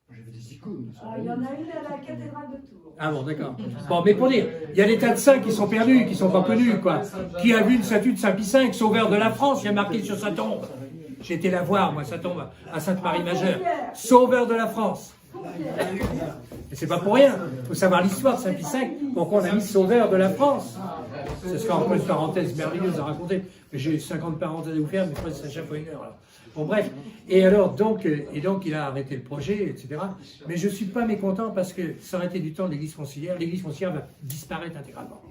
J'avais des icônes. Il y en a une à la cathédrale de Tours. Ah bon, d'accord. Bon, mais pour dire, il y a des tas de saints qui sont perdus, qui ne sont pas connus, quoi. Qui a vu une statue de Saint Pie V, sauveur de la France, il y a marqué sur sa tombe. J'ai été la voir, moi, sa tombe, à Sainte-Marie-Majeure. Sauveur de la France. Et c'est pas pour rien. Il faut savoir l'histoire de Saint Pie V, pourquoi on a mis sauveur de la France. Ce sera encore une parenthèse merveilleuse à raconter. J'ai 50 parenthèses à vous faire, mais presque à chaque fois 1 heure. Alors. Bon, bref. Et alors, donc, il a arrêté le projet, etc. Mais je ne suis pas mécontent parce que ça aurait été du temps de l'Église conciliaire. L'Église conciliaire va disparaître intégralement.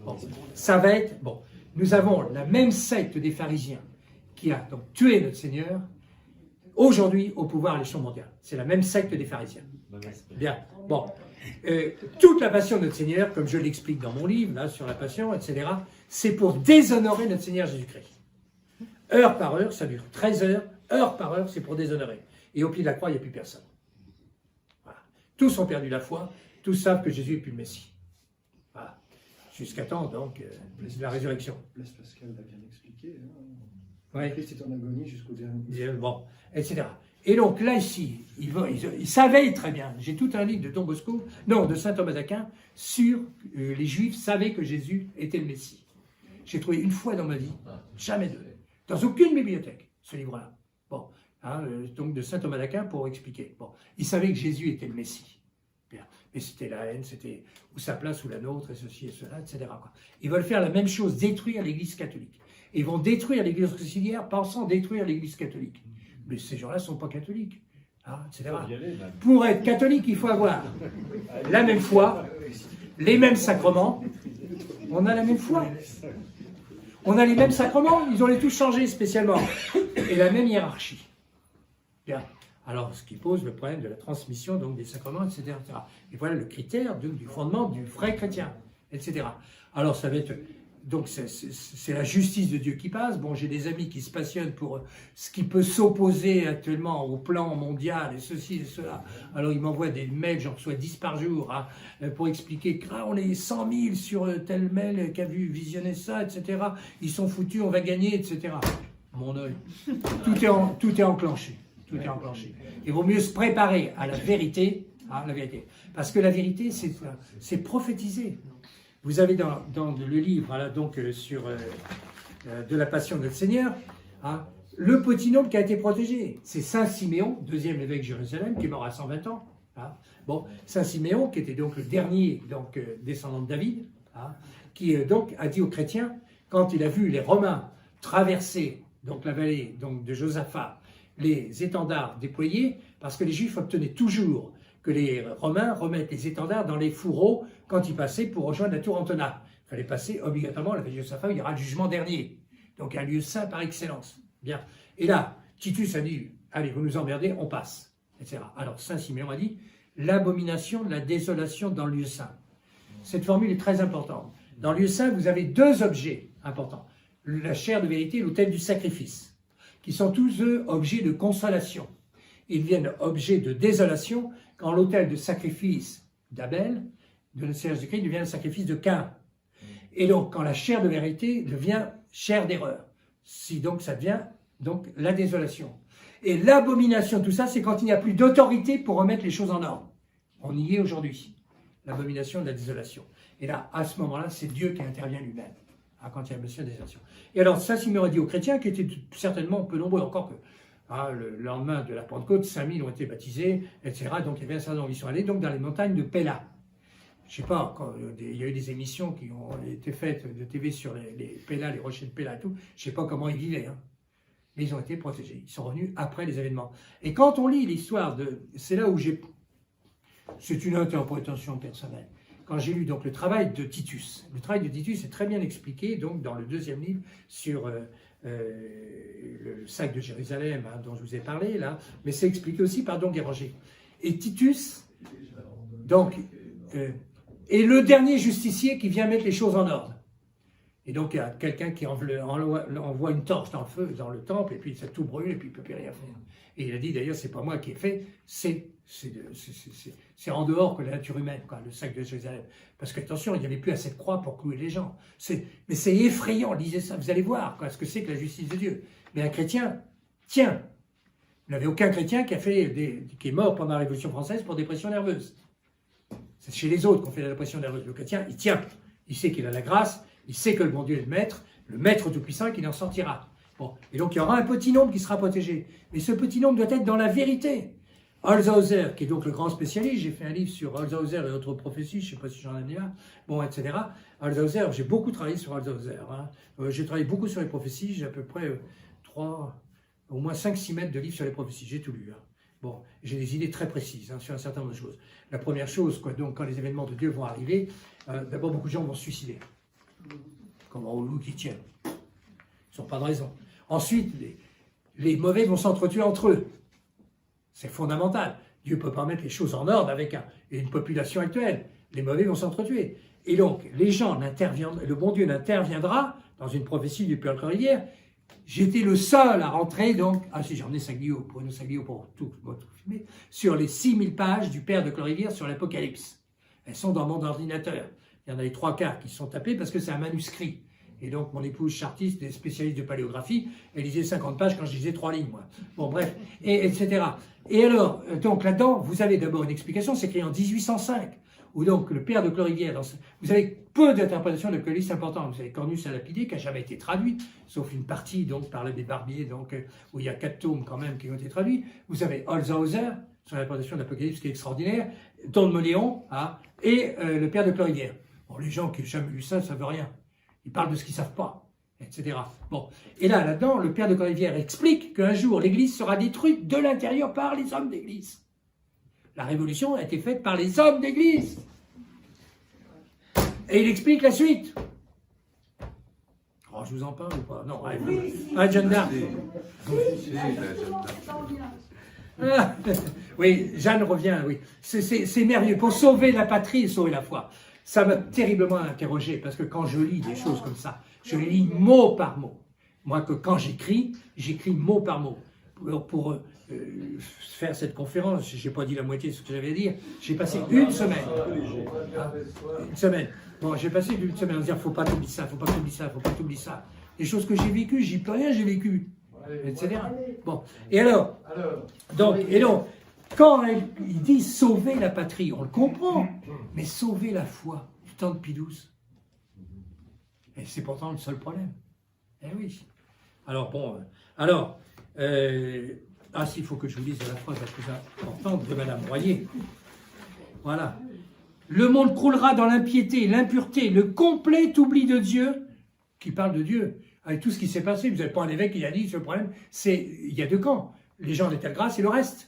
Bon, ça va être... Bon, nous avons la même secte des pharisiens qui a donc tué notre Seigneur, aujourd'hui au pouvoir à l'échelon mondial. C'est la même secte des pharisiens. Bien. Bon. Toute la passion de notre Seigneur, comme je l'explique dans mon livre, là, sur la passion, etc., c'est pour déshonorer notre Seigneur Jésus-Christ. Heure par heure, ça dure 13 heures, heure par heure, c'est pour déshonorer. Et au pied de la croix, il n'y a plus personne. Voilà. Tous ont perdu la foi, tous savent que Jésus n'est plus le Messie. Voilà. Jusqu'à temps, donc, la résurrection. Blaise Pascal l'a bien expliqué. Ouais. Christ est en agonie jusqu'au dernier. Bon, etc. Et donc là, ici, il savait très bien, j'ai tout un livre de Don Bosco, non, de saint Thomas d'Aquin, sur les Juifs savaient que Jésus était le Messie. J'ai trouvé une fois dans ma vie, jamais 2, dans aucune bibliothèque, ce livre-là. Bon, donc de saint Thomas d'Aquin pour expliquer. Bon, ils savaient que Jésus était le Messie. Bien. Mais c'était la haine, c'était ou sa place ou la nôtre, et ceci et cela, etc. Quoi. Ils veulent faire la même chose, détruire l'Église catholique. Et ils vont détruire l'Église conciliaire pensant détruire l'Église catholique. Mais ces gens-là ne sont pas catholiques, etc. Pour être catholique, il faut avoir la même foi, les mêmes sacrements. On a la même foi. On a les mêmes sacrements, ils ont les tous changés spécialement. Et la même hiérarchie. Bien. Alors, ce qui pose le problème de la transmission donc, des sacrements, etc., etc. Et voilà le critère donc, du fondement du vrai chrétien. etc. Alors ça va être... Donc c'est la justice de Dieu qui passe. Bon, j'ai des amis qui se passionnent pour ce qui peut s'opposer actuellement au plan mondial et ceci et cela. Alors ils m'envoient des mails, j'en reçois 10 par jour, hein, pour expliquer qu'on est 100 000 sur tel mail qui a vu visionner ça, etc. Ils sont foutus, on va gagner, etc. Mon œil. Tout est enclenché. Tout est enclenché. Il vaut mieux se préparer à la vérité, parce que la vérité, c'est prophétiser. Vous avez dans le livre là, donc, sur de la Passion de notre Seigneur, hein, le petit nombre qui a été protégé. C'est Saint Siméon, deuxième évêque de Jérusalem, qui est mort à 120 ans. Hein. Bon, Saint Siméon, qui était donc le dernier descendant de David, hein, qui donc a dit aux chrétiens, quand il a vu les Romains traverser donc, la vallée donc, de Josaphat, les étendards déployés, parce que les Juifs obtenaient toujours que les Romains remettent les étendards dans les fourreaux quand ils passaient pour rejoindre la tour Antona. Il fallait passer obligatoirement à la vallée de Josaphat, il y aura le jugement dernier. Donc un lieu saint par excellence. Bien. Et là, Titus a dit, allez, vous nous emmerdez, on passe, etc. Alors Saint Siméon a dit, l'abomination de la désolation dans le lieu saint. Cette formule est très importante. Dans le lieu saint, vous avez deux objets importants. La chair de vérité et l'autel du sacrifice, qui sont tous, eux, objets de consolation. Ils deviennent objets de désolation quand l'autel de sacrifice d'Abel, de la chair de Christ, devient le sacrifice de Caïn. Et donc, quand la chair de vérité devient chair d'erreur. Si donc ça devient donc la désolation. Et l'abomination de tout ça, c'est quand il n'y a plus d'autorité pour remettre les choses en ordre. On y est aujourd'hui. L'abomination de la désolation. Et là, à ce moment-là, c'est Dieu qui intervient lui-même. Hein, quand il y a une désolation. Et alors, Saint Siméon a dit aux chrétiens, qui étaient certainement peu nombreux, encore que le lendemain de la Pentecôte, 5000 ont été baptisés, etc. Donc il y avait un certain nombre qui sont allés donc, dans les montagnes de Péla. Je ne sais pas, quand il y a eu des émissions qui ont été faites de TV sur les Péla, les rochers de Péla et tout, je ne sais pas comment ils vivaient. Hein. Mais ils ont été protégés. Ils sont revenus après les événements. Et quand on lit l'histoire de... C'est là où j'ai... C'est une interprétation personnelle. Quand j'ai lu donc, le travail de Titus. Le travail de Titus est très bien expliqué donc, dans le deuxième livre sur... le sac de Jérusalem hein, dont je vous ai parlé là, mais c'est expliqué aussi par Don Guéranger. Et Titus, donc, est le dernier justicier qui vient mettre les choses en ordre. Et donc il y a quelqu'un qui envoie une torche dans le feu, dans le temple, et puis ça tout brûle, et puis il ne peut plus rien faire. Et il a dit d'ailleurs, c'est pas moi qui ai fait, c'est en dehors que la nature humaine, quoi, le sac de Jérusalem. Parce que attention, il n'y avait plus assez de croix pour clouer les gens. Mais c'est effrayant, lisez ça, vous allez voir quoi, ce que c'est que la justice de Dieu. Mais un chrétien, tiens, il n'y avait aucun chrétien qui est mort pendant la Révolution française pour dépression nerveuse. C'est chez les autres qu'on fait la dépression nerveuse. Le chrétien, il tient, il sait qu'il a la grâce, il sait que le bon Dieu est le maître tout-puissant, qu'il en sortira. Bon. Et donc il y aura un petit nombre qui sera protégé. Mais ce petit nombre doit être dans la vérité. Holzhauser, qui est donc le grand spécialiste, j'ai fait un livre sur Holzhauser et autres prophéties, je ne sais pas si j'en ai là, bon, etc. Holzhauser, j'ai beaucoup travaillé sur Holzhauser. Hein. J'ai travaillé beaucoup sur les prophéties, j'ai à peu près au moins 5-6 mètres de livres sur les prophéties, j'ai tout lu. Hein. Bon, j'ai des idées très précises hein, sur un certain nombre de choses. La première chose, quoi, donc, quand les événements de Dieu vont arriver, d'abord beaucoup de gens vont se suicider. Comme en loup qui tiennent. Ils n'ont pas de raison. Ensuite, les mauvais vont s'entretuer entre eux. C'est fondamental. Dieu ne peut pas mettre les choses en ordre avec une population actuelle. Les mauvais vont s'entretuer. Et donc, les gens le bon Dieu n'interviendra dans une prophétie du Père Corrivière. J'étais le seul à rentrer, donc, si j'en ai Saglio, Bruno Saglio pour tout filmer, sur les 6000 pages du Père de Corrivière sur l'Apocalypse. Elles sont dans mon ordinateur. Il y en a les 3/4 qui sont tapés parce que c'est un manuscrit. Et donc, mon épouse chartiste, des spécialistes de paléographie, elle lisait 50 pages quand je lisais 3 lignes, moi. Bon, bref, etc. Et alors, donc là-dedans, vous avez d'abord une explication, c'est écrit en 1805, où donc le Père de Clorivière, vous avez peu d'interprétations de l'Apocalypse importantes. Vous avez Cornus à Lapidé, qui n'a jamais été traduit, sauf une partie donc par l'abbé Barbier, donc, où il y a 4 tomes quand même qui ont été traduits. Vous avez Holzhauser, sur l'interprétation de l'Apocalypse qui est extraordinaire, Don de Moléon, hein, et le Père de Clorivière. Bon, les gens qui n'ont jamais lu ça ne savent rien. Ils parlent de ce qu'ils ne savent pas, etc. Bon. Et là-dedans, le Père de Corrivière explique qu'un jour, l'Église sera détruite de l'intérieur par les hommes d'Église. La Révolution a été faite par les hommes d'Église. Et il explique la suite. Oh, je vous en parle ou pas? Non, Jeanne d'Arc. Oui, Jeanne revient, oui. C'est merveilleux. Pour sauver la patrie et sauver la foi. Ça m'a terriblement interrogé, parce que quand je lis des choses comme ça, je les lis mot par mot. Moi, que quand j'écris mot par mot. Pour faire cette conférence, je n'ai pas dit la moitié de ce que j'avais à dire, j'ai passé une semaine. Une semaine. Bon, j'ai passé une semaine à dire, faut pas t'oublier ça, faut pas t'oublier ça, faut pas t'oublier ça. Les choses que j'ai vécues, j'y peux rien, j'ai vécu, etc. Bon, et alors, donc, quand il dit sauver la patrie, on le comprend, mais sauver la foi du temps de Pie XII. Et c'est pourtant le seul problème. Eh oui. Alors bon, s'il faut que je vous lise la phrase la plus importante de Madame Royer. Voilà. Le monde croulera dans l'impiété, l'impureté, le complet oubli de Dieu, qui parle de Dieu, avec tout ce qui s'est passé. Vous n'avez pas un évêque qui a dit, ce problème, il y a deux camps. Les gens d'état de grâce et le reste.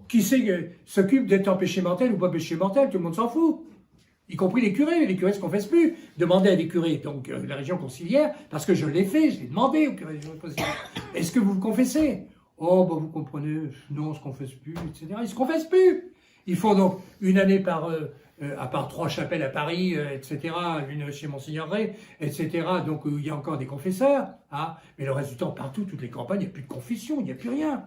Qui s'occupe d'être en péché mortel ou pas péché mortel, tout le monde s'en fout. Y compris les curés ne se confessent plus. Demandez à des curés, donc la région conciliaire, parce que je l'ai fait, je l'ai demandé aux curés de la région conciliaire. Est-ce que vous vous confessez? Oh, bah vous comprenez, non, on ne se confesse plus, etc. Ils ne se confessent plus. Ils font donc une année à part 3 chapelles à Paris, etc., une chez Monseigneur Ray, etc., donc il y a encore des confesseurs, hein, mais le reste du temps, partout, toutes les campagnes, il n'y a plus de confession, il n'y a plus rien.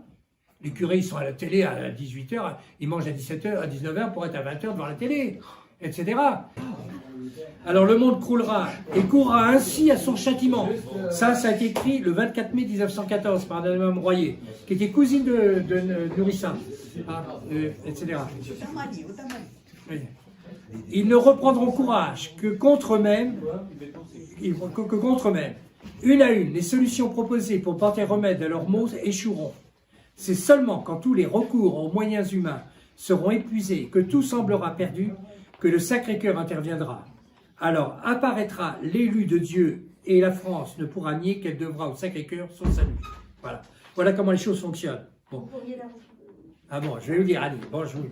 Les curés, ils sont à la télé à 18h, ils mangent à 17h, à 19h pour être à 20h devant la télé, etc. Alors le monde croulera et courra ainsi à son châtiment. Ça a été écrit le 24 mai 1914 par Madame Royer, qui était cousine de Nourrissin, etc. Oui. Ils ne reprendront courage que contre eux-mêmes, une à une, les solutions proposées pour porter remède à leurs maux échoueront. C'est seulement quand tous les recours aux moyens humains seront épuisés, que tout semblera perdu, que le Sacré-Cœur interviendra. Alors apparaîtra l'élu de Dieu et la France ne pourra nier qu'elle devra au Sacré-Cœur son salut. Voilà. Voilà comment les choses fonctionnent. Bon. Ah bon, je vais vous dire, allez, bon, je vous...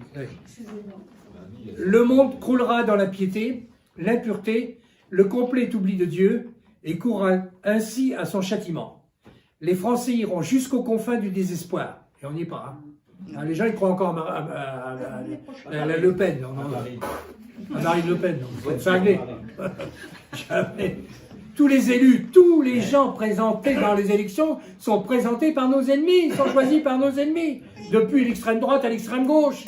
Le monde croulera dans la piété, l'impureté, le complet oubli de Dieu, et courra ainsi à son châtiment. Les Français iront jusqu'aux confins du désespoir. Et on n'y est pas. Hein. Les gens, ils croient encore à Le Pen. À Marine Le Pen. C'est cinglé. Jamais. Tous les élus, tous les gens présentés dans les élections sont présentés par nos ennemis, sont choisis par nos ennemis. Depuis l'extrême droite à l'extrême gauche.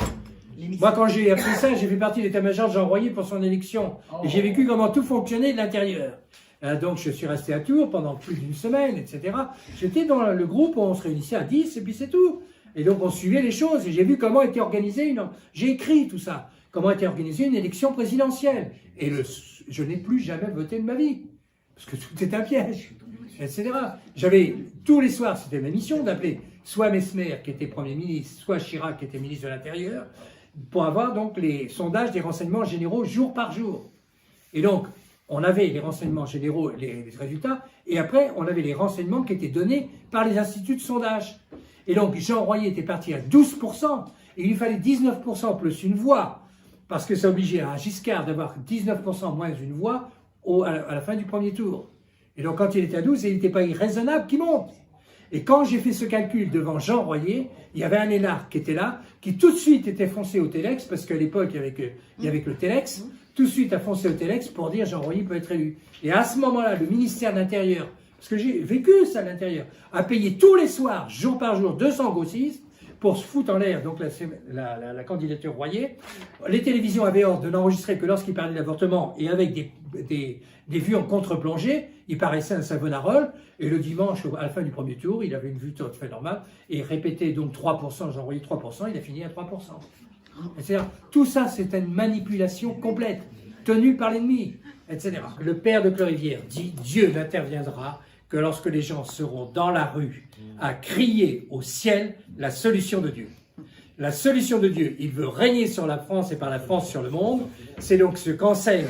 Moi, quand j'ai appris ça, j'ai fait partie de l'état-major de Jean Royer pour son élection. Et j'ai vécu comment tout fonctionnait de l'intérieur. Donc, je suis resté à Tours pendant plus d'une semaine, etc. J'étais dans le groupe où on se réunissait à 10 et puis c'est tout. Et donc, on suivait les choses et j'ai vu comment était organisée J'ai écrit tout ça. Comment était organisée une élection présidentielle. Et je n'ai plus jamais voté de ma vie. Parce que tout est un piège, etc. J'avais, tous les soirs, c'était ma mission d'appeler soit Messmer, qui était Premier ministre, soit Chirac, qui était ministre de l'Intérieur, pour avoir donc les sondages des renseignements généraux jour par jour. Et donc, on avait les renseignements généraux, les résultats, et après, on avait les renseignements qui étaient donnés par les instituts de sondage. Et donc, Jean Royer était parti à 12%, et il lui fallait 19% plus une voix, parce que ça obligeait à Giscard d'avoir 19% moins une voix à la fin du premier tour. Et donc, quand il était à 12, il n'était pas irraisonnable qu'il monte. Et quand j'ai fait ce calcul devant Jean Royer, il y avait un énarque qui était là, qui tout de suite était foncé au Télex, parce qu'à l'époque, il y avait que le Télex, tout de suite a foncé au Télex pour dire Jean Royer peut être élu. Et à ce moment-là, le ministère de l'Intérieur, parce que j'ai vécu ça à l'intérieur, a payé tous les soirs, jour par jour, 200 grossistes pour se foutre en l'air donc la candidature Royer. Les télévisions avaient ordre de n'enregistrer que lorsqu'il parlait d'avortement et avec des vues en contre-plongée. Il paraissait un Savonarole. Et le dimanche, à la fin du premier tour, il avait une vue tout à fait normale et répétait donc 3%, Jean Royer 3%, il a fini à 3%. C'est-à-dire, tout ça, c'est une manipulation complète, tenue par l'ennemi, etc. Le père de Clerivière dit « Dieu n'interviendra que lorsque les gens seront dans la rue à crier au ciel la solution de Dieu. » La solution de Dieu, il veut régner sur la France et par la France sur le monde. C'est donc ce qu'enseigne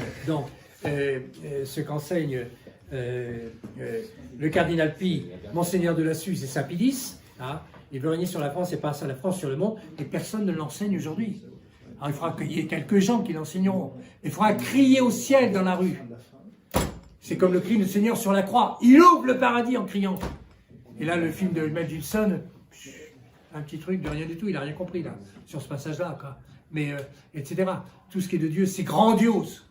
le cardinal Pie, Monseigneur de la Suze et Saint-Pédis. Hein, il veut régner sur la France et par la France sur le monde, et personne ne l'enseigne aujourd'hui. Alors il faudra qu'il y ait quelques gens qui l'enseigneront. Il faudra crier au ciel dans la rue. C'est comme le cri du Seigneur sur la croix. Il ouvre le paradis en criant. Et là, le film de Mel Gibson, un petit truc de rien du tout, il n'a rien compris là, sur ce passage-là. mais etc. Tout ce qui est de Dieu, c'est grandiose.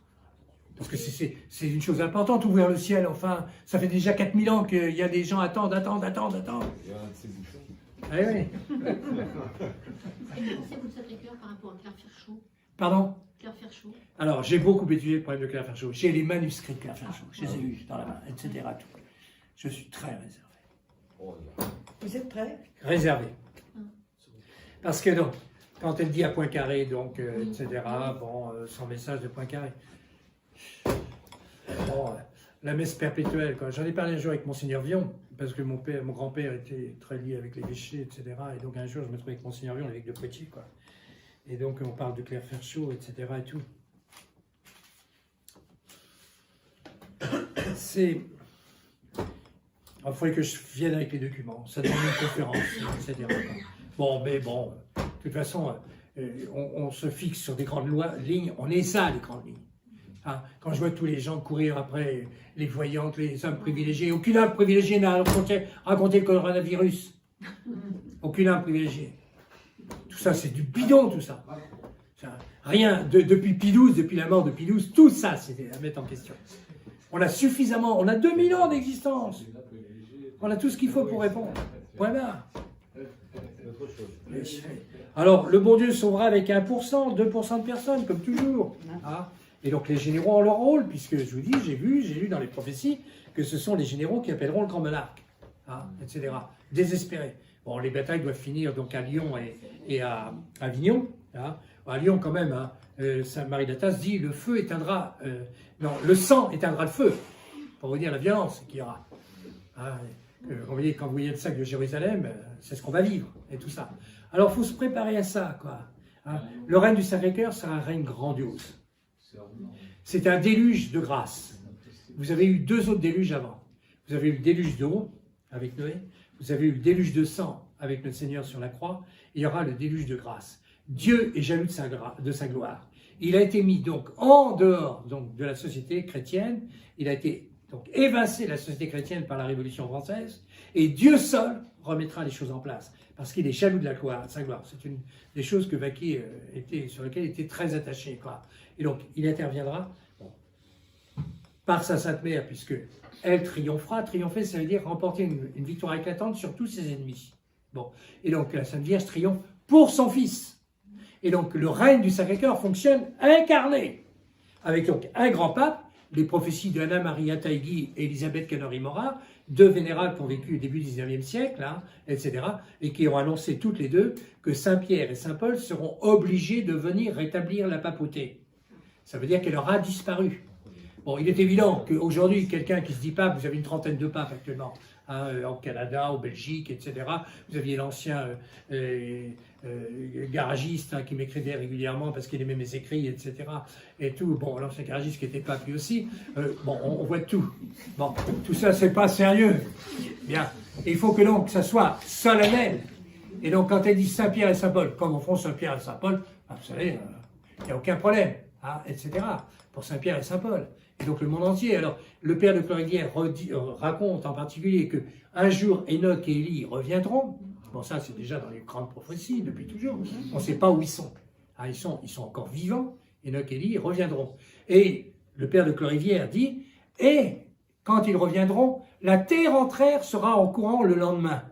Parce que c'est une chose importante, ouvrir le ciel, enfin, ça fait déjà 4000 ans qu'il y a des gens attendent. Il y a un de ces bouchons. Ah oui. Et pensez-vous de Sacré-Cœur par rapport à Claire Ferchaud? Pardon? Claire Ferchaud. Alors, j'ai beaucoup étudié le problème de Claire Ferchaud. J'ai les manuscrits de Claire Ferchaud, je les ai eus dans la main, etc. Tout. Je suis très réservé. Oh, là. Vous êtes prêts? Réservé. Parce que donc, quand elle dit à Poincaré, donc, etc., bon, son message de Poincaré. Bon, la messe perpétuelle, quoi. J'en ai parlé un jour avec Monseigneur Vion, parce que mon grand-père était très lié avec l'évêché, etc. Et donc un jour, je me trouvais avec Monseigneur Vion, l'évêque de Poitiers, quoi. Et donc, on parle de Claire Ferchaud, etc. et tout. C'est... Il faudrait que je vienne avec les documents, ça demande une conférence, etc. Bon, mais bon, de toute façon, on se fixe sur des grandes lignes, on est ça, les grandes lignes. Hein, quand je vois tous les gens courir après les voyantes, les hommes privilégiés, aucun homme privilégié n'a raconté le coronavirus. Aucun homme privilégié. Tout ça, c'est du bidon, tout ça. Rien, depuis Pie XII, depuis la mort de Pie XII, tout ça, c'est à mettre en question. On a suffisamment, on a 2000 ans d'existence. On a tout ce qu'il faut pour répondre. Voilà. Alors, le bon Dieu sauvera avec 1%, 2% de personnes, comme toujours. Hein. Et donc, les généraux ont leur rôle, puisque je vous dis, j'ai lu dans les prophéties que ce sont les généraux qui appelleront le grand monarque, hein, etc. Désespérés. Bon, les batailles doivent finir donc à Lyon et à Avignon. Hein. À Lyon, quand même, hein, Saint Marie d'Athas dit le feu éteindra, non, le sang éteindra le feu, pour vous dire la violence qu'il y aura. Hein, quand vous voyez le sac de Jérusalem, c'est ce qu'on va vivre, et tout ça. Alors, il faut se préparer à ça, quoi. Hein. Le règne du Sacré-Cœur sera un règne grandiose. C'est un déluge de grâce. Vous avez eu 2 autres déluges avant. Vous avez eu le déluge d'eau avec Noé, vous avez eu le déluge de sang avec notre Seigneur sur la croix, et il y aura le déluge de grâce. Dieu est jaloux de sa gloire. Il a été mis donc en dehors donc, de la société chrétienne, il a été donc évincé de la société chrétienne par la Révolution française, et Dieu seul remettra les choses en place, parce qu'il est jaloux de sa gloire. C'est une des choses que Vaki sur lesquelles il était très attaché, quoi. Et donc, il interviendra par sa Sainte Mère, puisque elle triomphera. Triompher, ça veut dire remporter une victoire éclatante sur tous ses ennemis. Bon. Et donc, la Sainte Vierge triomphe pour son Fils. Et donc, le règne du Sacré-Cœur fonctionne incarné, avec donc un grand pape, les prophéties de Anna Maria Taigui et Elisabeth Canori-Mora, 2 vénérables qui ont vécu au début du XIXe siècle, hein, etc., et qui ont annoncé toutes les deux que Saint-Pierre et Saint-Paul seront obligés de venir rétablir la papauté. Ça veut dire qu'elle aura disparu. Bon, il est évident qu'aujourd'hui, quelqu'un qui se dit pape, vous avez une trentaine de papes actuellement, hein, au Canada, au Belgique, etc. Vous aviez l'ancien garagiste hein, qui m'écrivait régulièrement parce qu'il aimait mes écrits, etc. Et tout. Bon, l'ancien garagiste qui était pape lui aussi. Bon, on voit tout. Bon, tout ça, c'est pas sérieux. Bien. Et il faut que donc ça soit solennel. Et donc, quand elle dit Saint-Pierre et Saint-Paul, comme au fond Saint-Pierre et Saint-Paul, vous savez, il n'y a aucun problème, hein, etc. Pour Saint-Pierre et Saint-Paul. Et donc le monde entier. Alors, le père de Clorivière raconte en particulier que un jour Enoch et Élie reviendront. Bon, ça, c'est déjà dans les grandes prophéties depuis toujours. On ne sait pas où ils sont. Ah, ils sont encore vivants. Enoch et Élie reviendront. Et le père de Clorivière dit et quand ils reviendront, la terre entière sera en courant le lendemain.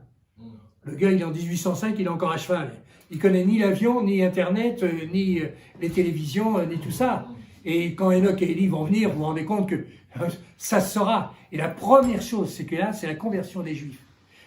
Le gars, il est en 1805, il est encore à cheval. Il connaît ni l'avion, ni Internet, ni les télévisions, ni tout ça. Et quand Enoch et Élie vont venir, vous vous rendez compte que ça se saura. Et la première chose, c'est que là, c'est la conversion des Juifs.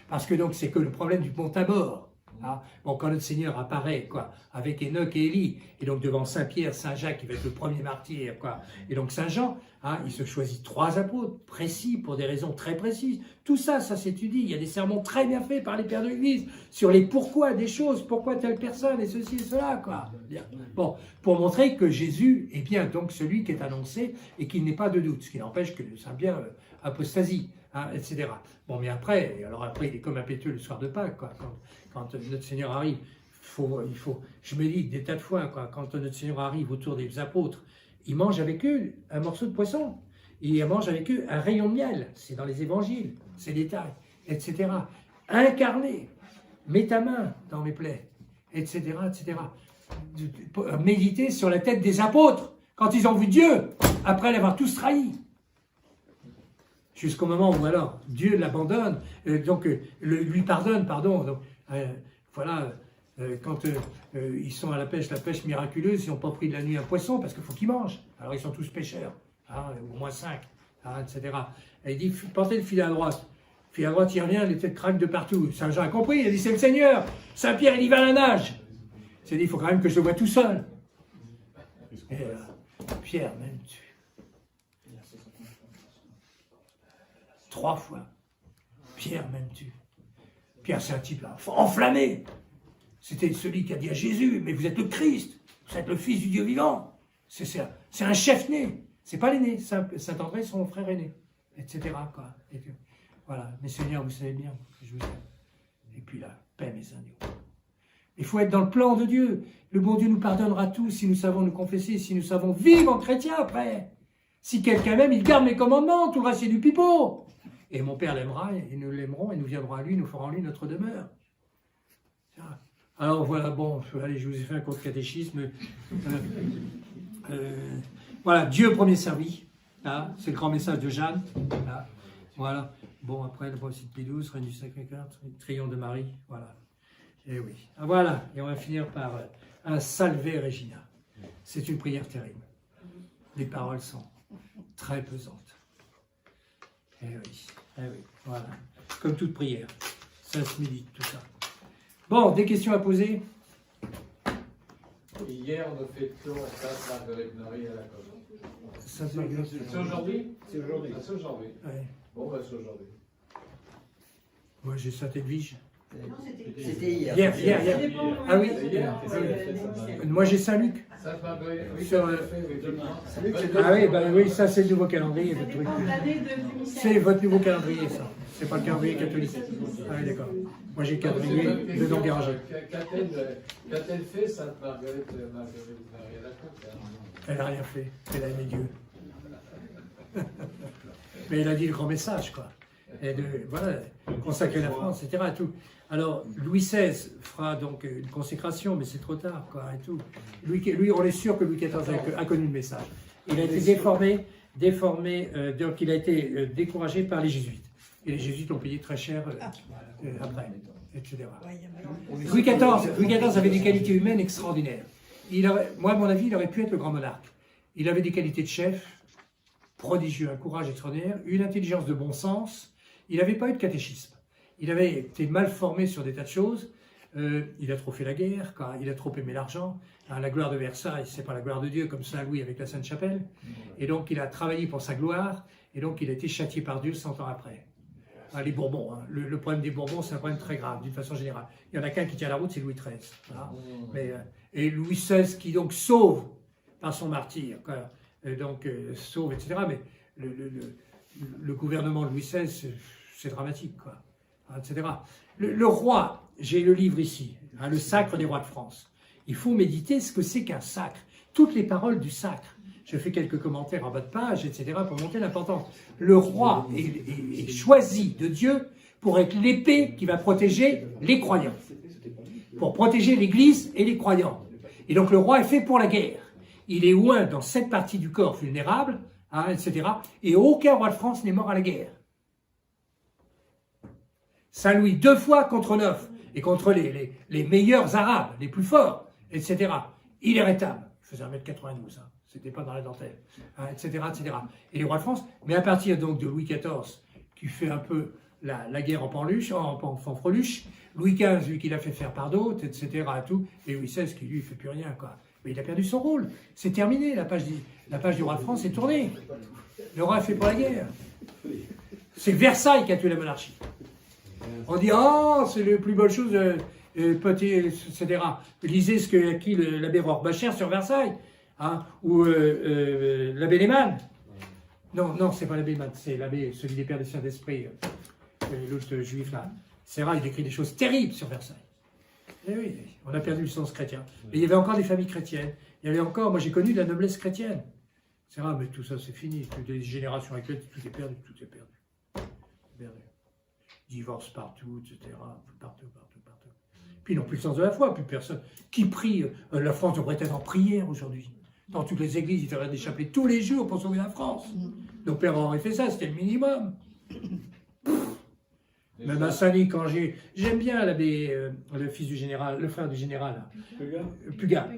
Parce que donc, c'est que le problème du Mont Tabor. Hein. Bon, quand notre Seigneur apparaît, quoi, avec Enoch et Élie, et donc devant Saint-Pierre, Saint-Jacques, qui va être le premier martyr, quoi, et donc Saint-Jean, hein, il se choisit 3 apôtres précis, pour des raisons très précises. Tout ça, ça s'étudie. Il y a des sermons très bien faits par les pères de l'Église sur les pourquoi des choses, pourquoi telle personne, et ceci et cela, quoi. Bien. Bon, pour montrer que Jésus est bien donc celui qui est annoncé, et qu'il n'est pas de doute, ce qui n'empêche que ça bien apostasie. Hein, etc. Bon, mais après, il est comme impétueux le soir de Pâques, quoi. Quand notre Seigneur arrive, je me dis des tas de fois, quoi, quand notre Seigneur arrive autour des apôtres, il mange avec eux un morceau de poisson, il mange avec eux un rayon de miel, c'est dans les évangiles, ces détails, etc. Incarné, mets ta main dans mes plaies, etc., etc. méditer sur la tête des apôtres, quand ils ont vu Dieu, après l'avoir tous trahi. Jusqu'au moment où alors Dieu l'abandonne, lui pardonne, pardon. Donc, voilà, quand ils sont à la pêche miraculeuse, ils n'ont pas pris de la nuit un poisson parce qu'il faut qu'ils mangent. Alors ils sont tous pêcheurs, hein, au moins 5, hein, etc. Et il dit, portez le filet à droite. Le filet à droite, il revient, les têtes craquent de partout. Saint Jean a compris, il a dit, c'est le Seigneur. Saint Pierre, il y va à la nage. Il s'est dit, il faut quand même que je le voie tout seul. Et Pierre, même tu. 3 fois. Pierre, même tu. Pierre, c'est un type enflammé. C'était celui qui a dit à Jésus, mais vous êtes le Christ, vous êtes le Fils du Dieu vivant. C'est un chef né. C'est pas l'aîné, Saint-André, son frère aîné, etc. Quoi. Et puis, voilà, mes seigneurs, vous savez bien que je vous aime. Et puis la paix, mes agneaux. Il faut être dans le plan de Dieu. Le bon Dieu nous pardonnera tout si nous savons nous confesser, si nous savons vivre en chrétien après. Si quelqu'un m'aime, il garde mes commandements, tout le reste c'est du pipeau. Et mon Père l'aimera, et nous l'aimerons, et nous viendrons à lui, nous ferons en lui notre demeure. Alors voilà, bon, allez, je vous ai fait un court catéchisme. Voilà, Dieu premier servi. Là, c'est le grand message de Jeanne. Là, voilà. Bon, après, le procès de Pie XII, Reine du Sacré-Cœur, Triomphe de Marie. Voilà. Et oui. Ah, voilà. Et on va finir par un Salve Regina. C'est une prière terrible. Les paroles sont très pesantes. Eh oui. Eh oui. Voilà. Comme toute prière. Ça se médite, tout ça. Bon, des questions à poser? Hier, on a fait le tour Sainte Marguerite Marie à la Côte. Sainte Marguerite. C'est aujourd'hui? C'est aujourd'hui. Ah, c'est aujourd'hui. Ouais. Bon, bah, c'est aujourd'hui. Moi, j'ai Sainte-Edwige. C'était hier. Hier. Ah oui. Moi, j'ai Saint-Luc. Sainte Marguerite, oui, Sur, ça fait, oui, demain. Ah oui, bah oui, ça c'est le nouveau calendrier. Votre truc. L'année de C'est votre nouveau calendrier, ça. C'est pas le calendrier catholique. Ah oui, d'accord. Moi j'ai le calendrier de Don Béranger. Qu'a-t-elle fait, Sainte Marguerite Marie à la Côte? Elle n'a rien fait. Elle a aimé Dieu. Mais elle a dit le grand message, quoi. Et voilà, consacrer la France, etc. Et tout. Alors, Louis XVI fera donc une consécration, mais c'est trop tard, quoi, et tout. Lui, on est sûr que Louis XIV a connu le message. Il a été déformé, donc il a été découragé par les jésuites. Et les jésuites l'ont payé très cher après, etc. Louis XIV avait des qualités humaines extraordinaires. Moi, à mon avis, il aurait pu être le grand monarque. Il avait des qualités de chef, prodigieux, un courage extraordinaire, une intelligence de bon sens. Il n'avait pas eu de catéchisme. Il avait été mal formé sur des tas de choses. Il a trop fait la guerre, il a trop aimé l'argent. La gloire de Versailles, c'est pas la gloire de Dieu, comme Saint Louis avec la Sainte Chapelle. Et donc, il a travaillé pour sa gloire, et donc il a été châtié par Dieu 100 ans après. Les Bourbons, hein. Le problème des Bourbons, c'est un problème très grave, d'une façon générale. Il y en a qu'un qui tient la route, c'est Louis XIII. Voilà. Et Louis XVI qui donc sauve par son martyr, sauve, etc. Mais le gouvernement de Louis XVI, c'est dramatique, quoi, etc. Le roi, j'ai le livre ici, hein, le sacre des rois de France. Il faut méditer ce que c'est qu'un sacre, toutes les paroles du sacre. Je fais quelques commentaires en bas de page, etc., pour montrer l'importance. Le roi est choisi de Dieu pour être l'épée qui va protéger les croyants, pour protéger l'Église et les croyants. Et donc le roi est fait pour la guerre. Il est oint dans cette partie du corps vulnérable, hein, etc., et aucun roi de France n'est mort à la guerre. Saint-Louis 2 fois contre 9, et contre les meilleurs arabes, les plus forts, etc. Il est rétable. Il faisait 1m92, hein. C'était pas dans la dentelle, hein, etc., etc. Et les rois de France, mais à partir donc de Louis XIV, qui fait un peu la guerre en fanfreluche, Louis XV, lui, qui l'a fait faire par d'autres, etc., tout, et Louis XVI, qui lui, fait plus rien, quoi. Mais il a perdu son rôle. C'est terminé, la page du roi de France est tournée. Le roi est fait pour la guerre. C'est Versailles qui a tué la monarchie. On dit, c'est la plus belle chose, etc. Lisez ce qu'a écrit l'abbé Rohrbacher sur Versailles, hein, ou l'abbé Lehmann. Non, c'est pas l'abbé Lehmann, c'est l'abbé, celui des Pères des Saint-Esprit, l'autre juif là. C'est vrai, il écrit des choses terribles sur Versailles. Et oui, on a perdu le sens chrétien. Et il y avait encore des familles chrétiennes. Il y avait encore, moi j'ai connu de la noblesse chrétienne. C'est vrai, mais tout ça c'est fini. Toutes les générations actuelles, tout est perdu. Divorce partout, etc. Partout. Puis ils n'ont plus le sens de la foi, plus personne. Qui prie la France devrait être en prière aujourd'hui. Dans toutes les églises, il devrait des chapelets tous les jours pour sauver la France. Nos pères auraient fait ça, c'était le minimum. Même à Saint-Denis, quand j'aime bien l'abbé, le fils du général, le frère du général, Pugat,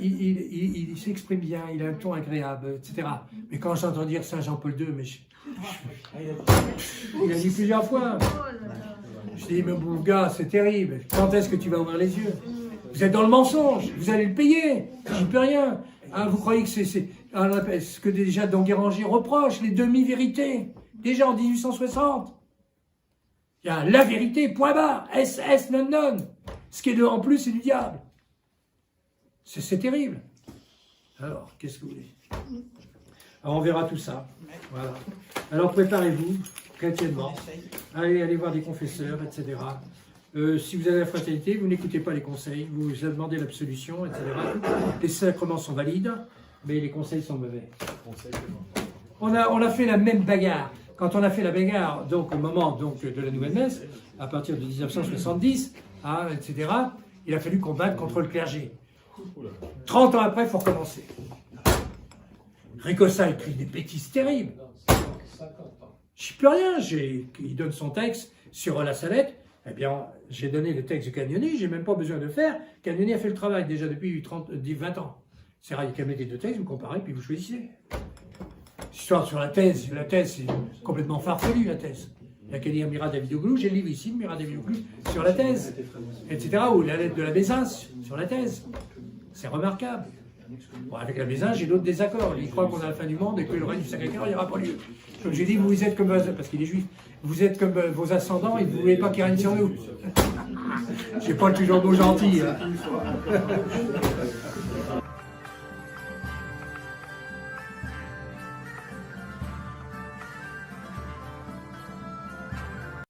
il s'exprime bien, il a un ton agréable, etc. Mais quand j'entends dire Saint Jean-Paul II, il a dit plusieurs fois. Je dis, mais mon gars, c'est terrible. Quand est-ce que tu vas ouvrir les yeux? Vous êtes dans le mensonge, vous allez le payer. J'y peux rien. Ah, vous croyez que c'est ce que déjà Don Guéranger reproche, les demi-vérités, déjà en 1860. Il y a la vérité, point barre, SS, non, non. Ce qui est en plus, c'est du diable. C'est terrible. Alors, qu'est-ce que vous voulez? Alors, on verra tout ça. Voilà. Alors, préparez-vous, chrétiennement. Allez voir des confesseurs, etc. Si vous avez la fraternité, vous n'écoutez pas les conseils, vous demandez l'absolution, etc. Les sacrements sont valides, mais les conseils sont mauvais. On a fait la même bagarre. Quand on a fait la bagarre, donc au moment donc, de la nouvelle messe, à partir de 1970, etc., il a fallu combattre contre le clergé. 30 ans après, il faut recommencer. Ricossa écrit des bêtises terribles. Je ne peux rien. Il donne son texte sur la Salette. Eh bien, j'ai donné le texte de Cagnoni, j'ai même pas besoin de faire. Cagnoni a fait le travail déjà depuis 20 ans. C'est rare, il y a qu'à mettre les deux textes, vous comparez, puis vous choisissez. Histoire sur la thèse c'est complètement farfelu, la thèse. Il n'y a qu'à lire Mira Davidoglou, j'ai le livre ici, Mira Davidoglou, sur la thèse, etc. Ou la lettre de la Bézins, sur la thèse. C'est remarquable. Bon, avec la Bézins, j'ai d'autres désaccords. Il croit qu'on a la fin du monde et que le règne du Sacré-Cœur, il n'y aura pas lieu. Donc j'ai dit, vous êtes comme, parce qu'il est juif, vous êtes comme vos ascendants et vous ne voulez pas qu'ils règnent sur nous. J'ai pas toujours beau gentil. Hein.